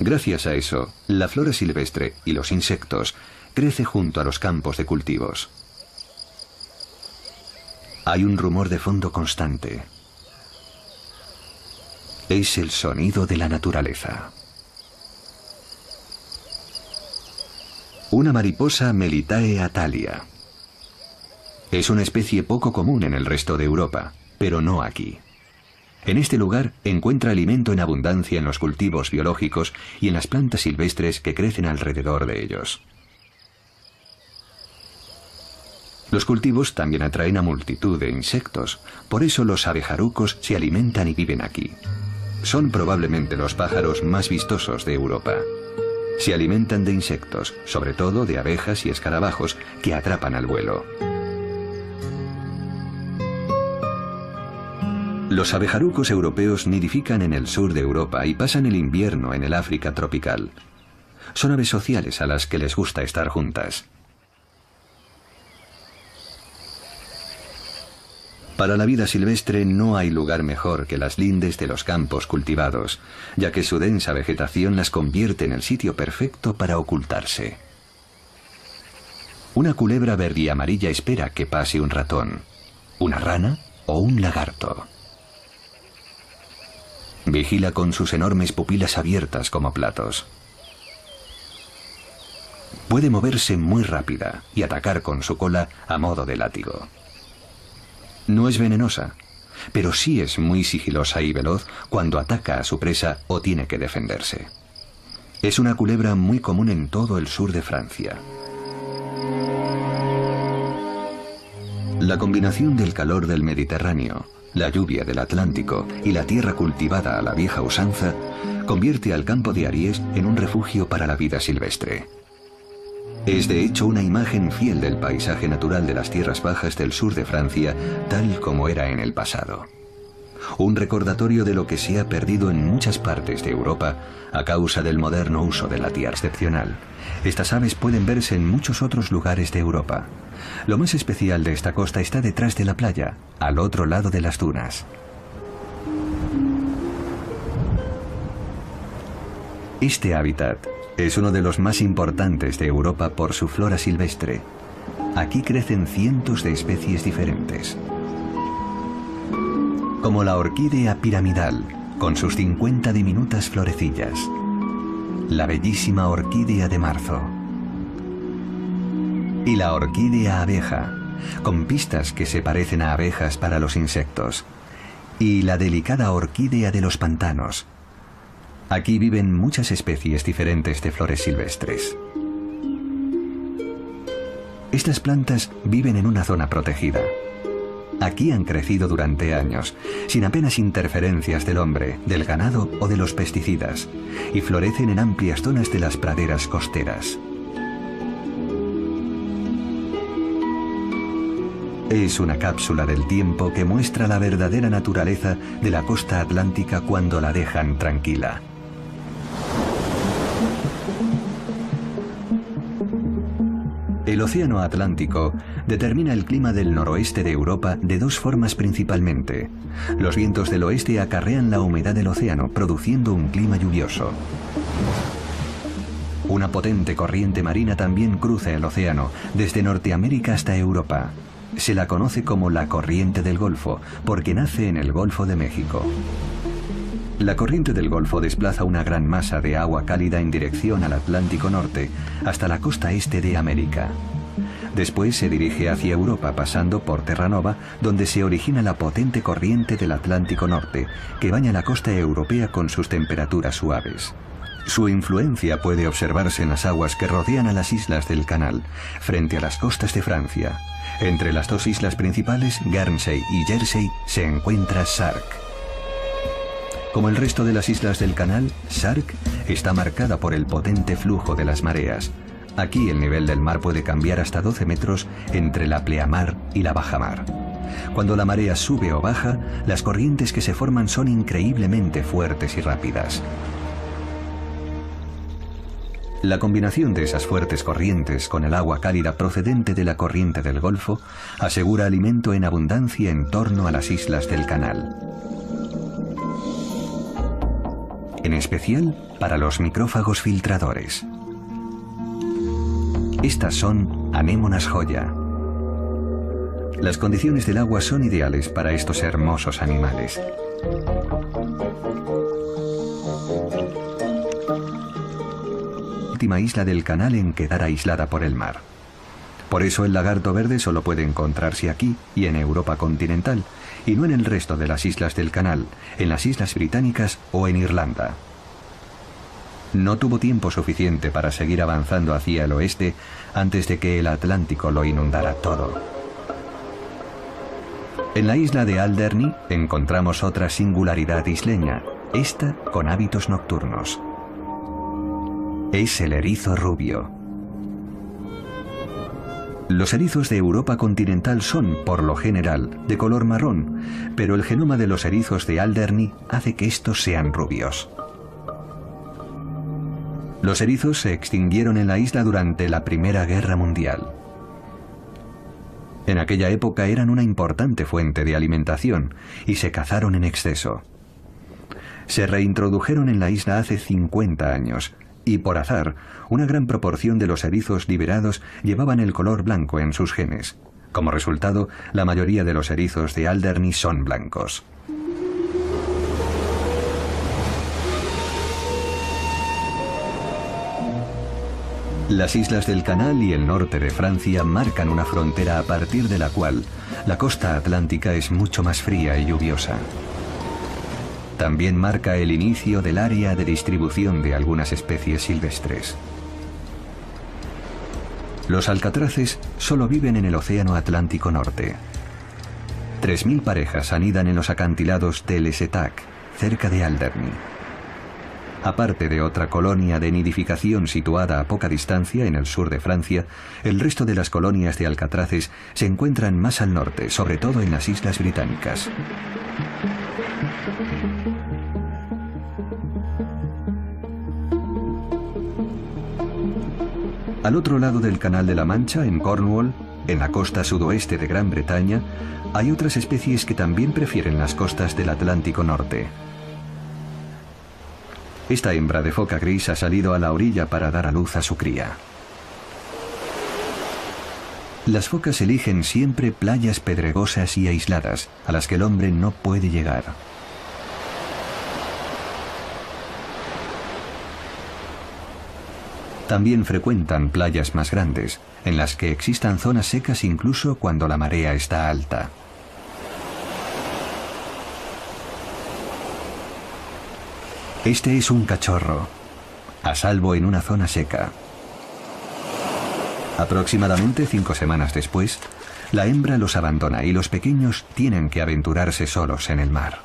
Gracias a eso, la flora silvestre y los insectos crece junto a los campos de cultivos. Hay un rumor de fondo constante. Es el sonido de la naturaleza. Una mariposa Melitae atalia. Es una especie poco común en el resto de Europa, pero no aquí. En este lugar encuentra alimento en abundancia en los cultivos biológicos y en las plantas silvestres que crecen alrededor de ellos. Los cultivos también atraen a multitud de insectos, por eso los abejarucos se alimentan y viven aquí. Son probablemente los pájaros más vistosos de Europa. Se alimentan de insectos, sobre todo de abejas y escarabajos que atrapan al vuelo. Los abejarucos europeos nidifican en el sur de Europa y pasan el invierno en el África tropical. Son aves sociales a las que les gusta estar juntas. Para la vida silvestre no hay lugar mejor que las lindes de los campos cultivados, ya que su densa vegetación las convierte en el sitio perfecto para ocultarse. Una culebra verde y amarilla espera que pase un ratón, una rana o un lagarto. Vigila con sus enormes pupilas abiertas como platos. Puede moverse muy rápida y atacar con su cola a modo de látigo. No es venenosa, pero sí es muy sigilosa y veloz cuando ataca a su presa o tiene que defenderse. Es una culebra muy común en todo el sur de Francia. La combinación del calor del Mediterráneo, la lluvia del Atlántico y la tierra cultivada a la vieja usanza convierte al campo de Ariège en un refugio para la vida silvestre. Es de hecho una imagen fiel del paisaje natural de las tierras bajas del sur de Francia, tal como era en el pasado. Un recordatorio de lo que se ha perdido en muchas partes de Europa a causa del moderno uso de la tierra excepcional. Estas aves pueden verse en muchos otros lugares de Europa. Lo más especial de esta costa está detrás de la playa, al otro lado de las dunas. Este hábitat es uno de los más importantes de Europa por su flora silvestre. Aquí crecen cientos de especies diferentes. Como la orquídea piramidal, con sus 50 diminutas florecillas. La bellísima orquídea de marzo. Y la orquídea abeja, con pistas que se parecen a abejas para los insectos. Y la delicada orquídea de los pantanos. Aquí viven muchas especies diferentes de flores silvestres. Estas plantas viven en una zona protegida. Aquí han crecido durante años, sin apenas interferencias del hombre, del ganado o de los pesticidas, y florecen en amplias zonas de las praderas costeras. Es una cápsula del tiempo que muestra la verdadera naturaleza de la costa atlántica cuando la dejan tranquila. El océano Atlántico determina el clima del noroeste de Europa de dos formas principalmente. Los vientos del oeste acarrean la humedad del océano, produciendo un clima lluvioso. Una potente corriente marina también cruza el océano, desde Norteamérica hasta Europa. Se la conoce como la corriente del Golfo, porque nace en el Golfo de México. La corriente del Golfo desplaza una gran masa de agua cálida en dirección al Atlántico Norte, hasta la costa este de América. Después se dirige hacia Europa pasando por Terranova, donde se origina la potente corriente del Atlántico Norte, que baña la costa europea con sus temperaturas suaves. Su influencia puede observarse en las aguas que rodean a las islas del canal, frente a las costas de Francia. Entre las dos islas principales, Guernsey y Jersey, se encuentra Sark. Como el resto de las islas del canal, Sark está marcada por el potente flujo de las mareas. Aquí el nivel del mar puede cambiar hasta 12 metros entre la pleamar y la bajamar. Cuando la marea sube o baja, las corrientes que se forman son increíblemente fuertes y rápidas. La combinación de esas fuertes corrientes con el agua cálida procedente de la corriente del Golfo asegura alimento en abundancia en torno a las islas del canal. En especial para los micrófagos filtradores. Estas son anémonas joya. Las condiciones del agua son ideales para estos hermosos animales. Última isla del canal en quedar aislada por el mar. Por eso el lagarto verde solo puede encontrarse aquí y en Europa continental, y no en el resto de las islas del canal, en las islas británicas o en Irlanda. No tuvo tiempo suficiente para seguir avanzando hacia el oeste antes de que el Atlántico lo inundara todo. En la isla de Alderney encontramos otra singularidad isleña, esta con hábitos nocturnos. Es el erizo rubio. Los erizos de Europa continental son, por lo general, de color marrón, pero el genoma de los erizos de Alderney hace que estos sean rubios. Los erizos se extinguieron en la isla durante la Primera Guerra Mundial. En aquella época eran una importante fuente de alimentación y se cazaron en exceso. Se reintrodujeron en la isla hace 50 años y, por azar, una gran proporción de los erizos liberados llevaban el color blanco en sus genes. Como resultado, la mayoría de los erizos de Alderney son blancos. Las islas del Canal y el norte de Francia marcan una frontera a partir de la cual la costa atlántica es mucho más fría y lluviosa. También marca el inicio del área de distribución de algunas especies silvestres. Los alcatraces solo viven en el Océano Atlántico Norte. 3000 parejas anidan en los acantilados de Les Étacs, cerca de Alderney. Aparte de otra colonia de nidificación situada a poca distancia en el sur de Francia, el resto de las colonias de alcatraces se encuentran más al norte, sobre todo en las Islas Británicas. Al otro lado del Canal de la Mancha, en Cornwall, en la costa sudoeste de Gran Bretaña, hay otras especies que también prefieren las costas del Atlántico Norte. Esta hembra de foca gris ha salido a la orilla para dar a luz a su cría. Las focas eligen siempre playas pedregosas y aisladas, a las que el hombre no puede llegar. También frecuentan playas más grandes, en las que existan zonas secas incluso cuando la marea está alta. Este es un cachorro, a salvo en una zona seca. Aproximadamente 5 semanas después, la hembra los abandona y los pequeños tienen que aventurarse solos en el mar.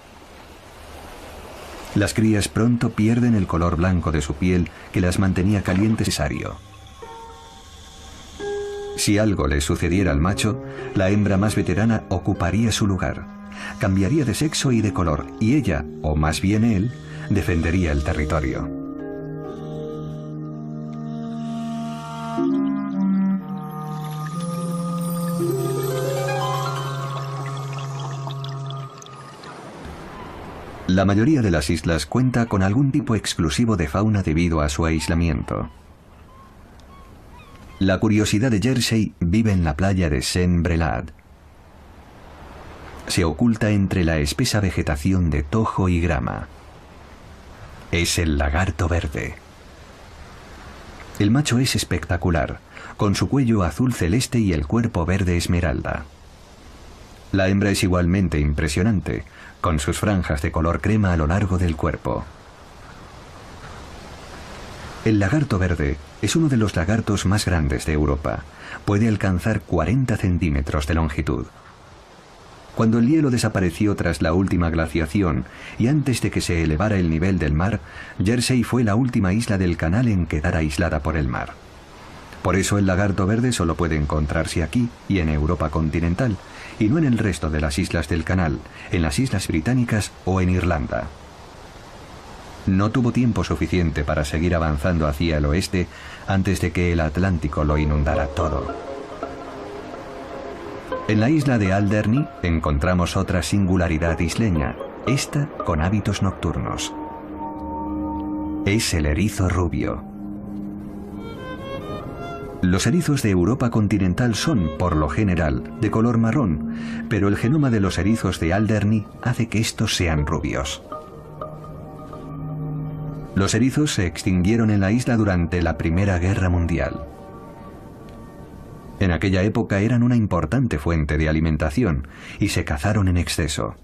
Las crías pronto pierden el color blanco de su piel que las mantenía calientes necesario. Si algo le sucediera al macho, la hembra más veterana ocuparía su lugar, cambiaría de sexo y de color, y ella, o más bien él, defendería el territorio. La mayoría de las islas cuenta con algún tipo exclusivo de fauna debido a su aislamiento. La curiosidad de Jersey vive en la playa de Saint-Brelade. Se oculta entre la espesa vegetación de tojo y grama. Es el lagarto verde. El macho es espectacular, con su cuello azul celeste y el cuerpo verde esmeralda. La hembra es igualmente impresionante, con sus franjas de color crema a lo largo del cuerpo. El lagarto verde es uno de los lagartos más grandes de Europa. Puede alcanzar 40 centímetros de longitud. Cuando el hielo desapareció tras la última glaciación y antes de que se elevara el nivel del mar, Jersey fue la última isla del canal en quedar aislada por el mar. Por eso el lagarto verde solo puede encontrarse aquí y en Europa continental, y no en el resto de las islas del canal, en las Islas Británicas o en Irlanda. No tuvo tiempo suficiente para seguir avanzando hacia el oeste antes de que el Atlántico lo inundara todo. En la isla de Alderney encontramos otra singularidad isleña, esta con hábitos nocturnos. Es el erizo rubio. Los erizos de Europa continental son, por lo general, de color marrón, pero el genoma de los erizos de Alderney hace que estos sean rubios. Los erizos se extinguieron en la isla durante la Primera Guerra Mundial. En aquella época eran una importante fuente de alimentación y se cazaron en exceso.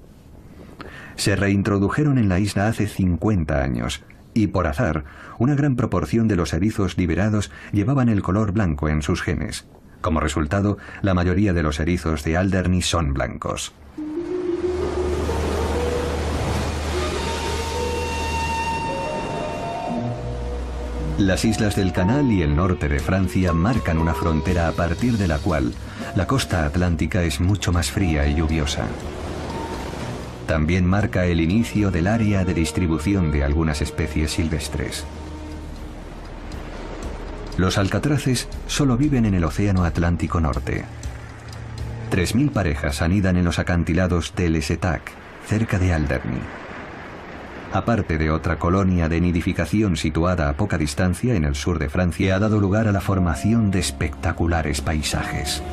Se reintrodujeron en la isla hace 50 años y, por azar, una gran proporción de los erizos liberados llevaban el color blanco en sus genes. Como resultado, la mayoría de los erizos de Alderney son blancos. Las islas del Canal y el norte de Francia marcan una frontera a partir de la cual la costa atlántica es mucho más fría y lluviosa. También marca el inicio del área de distribución de algunas especies silvestres. Los alcatraces solo viven en el Océano Atlántico Norte. 3000 parejas anidan en los acantilados de Les Étacs, cerca de Alderney. Aparte de otra colonia de nidificación situada a poca distancia en el sur de Francia, ha dado lugar a la formación de espectaculares paisajes.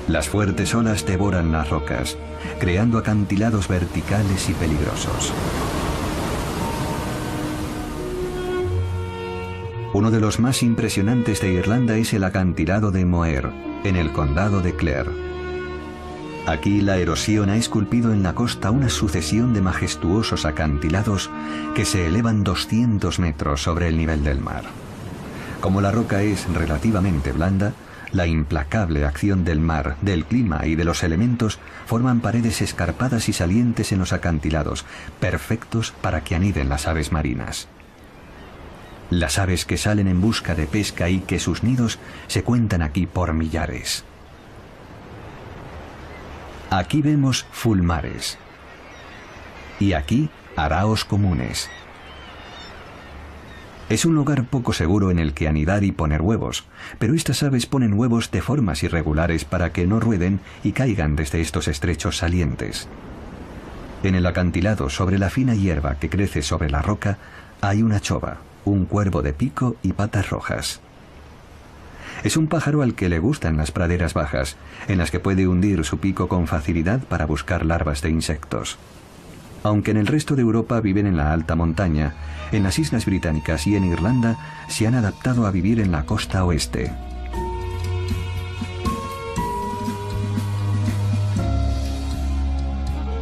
Las fuertes olas devoran las rocas, creando acantilados verticales y peligrosos. Uno de los más impresionantes de Irlanda es el acantilado de Moher, en el condado de Clare. Aquí la erosión ha esculpido en la costa una sucesión de majestuosos acantilados que se elevan 200 metros sobre el nivel del mar. Como la roca es relativamente blanda, la implacable acción del mar, del clima y de los elementos forman paredes escarpadas y salientes en los acantilados, perfectos para que aniden las aves marinas. Las aves que salen en busca de pesca y que sus nidos se cuentan aquí por millares. Aquí vemos fulmares. Y aquí, araos comunes. Es un lugar poco seguro en el que anidar y poner huevos, pero estas aves ponen huevos de formas irregulares para que no rueden y caigan desde estos estrechos salientes. En el acantilado, sobre la fina hierba que crece sobre la roca, hay una chova, un cuervo de pico y patas rojas. Es un pájaro al que le gustan las praderas bajas, en las que puede hundir su pico con facilidad para buscar larvas de insectos. Aunque en el resto de Europa viven en la alta montaña, en las Islas Británicas y en Irlanda se han adaptado a vivir en la costa oeste.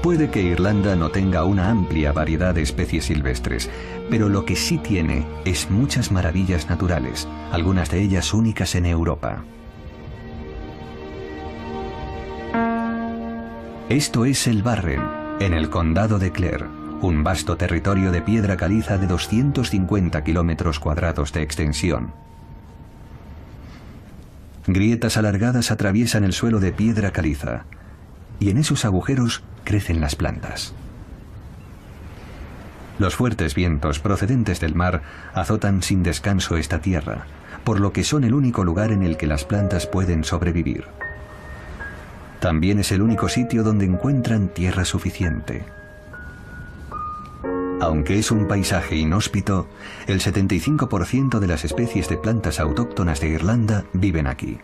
Puede que Irlanda no tenga una amplia variedad de especies silvestres, pero lo que sí tiene es muchas maravillas naturales, algunas de ellas únicas en Europa. Esto es el Barren, en el condado de Clare, un vasto territorio de piedra caliza de 250 kilómetros cuadrados de extensión. Grietas alargadas atraviesan el suelo de piedra caliza, y en esos agujeros crecen las plantas. Los fuertes vientos procedentes del mar azotan sin descanso esta tierra, por lo que son el único lugar en el que las plantas pueden sobrevivir. También es el único sitio donde encuentran tierra suficiente. Aunque es un paisaje inhóspito, el 75% de las especies de plantas autóctonas de Irlanda viven aquí.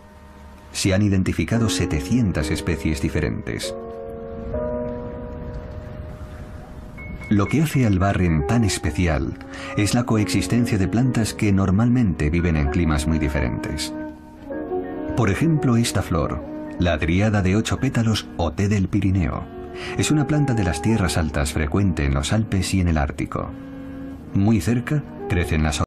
Se han identificado 700 especies diferentes. Lo que hace al Barren tan especial es la coexistencia de plantas que normalmente viven en climas muy diferentes. Por ejemplo, esta flor, la driada de 8 pétalos o té del Pirineo, es una planta de las tierras altas frecuente en los Alpes y en el Ártico. Muy cerca crecen las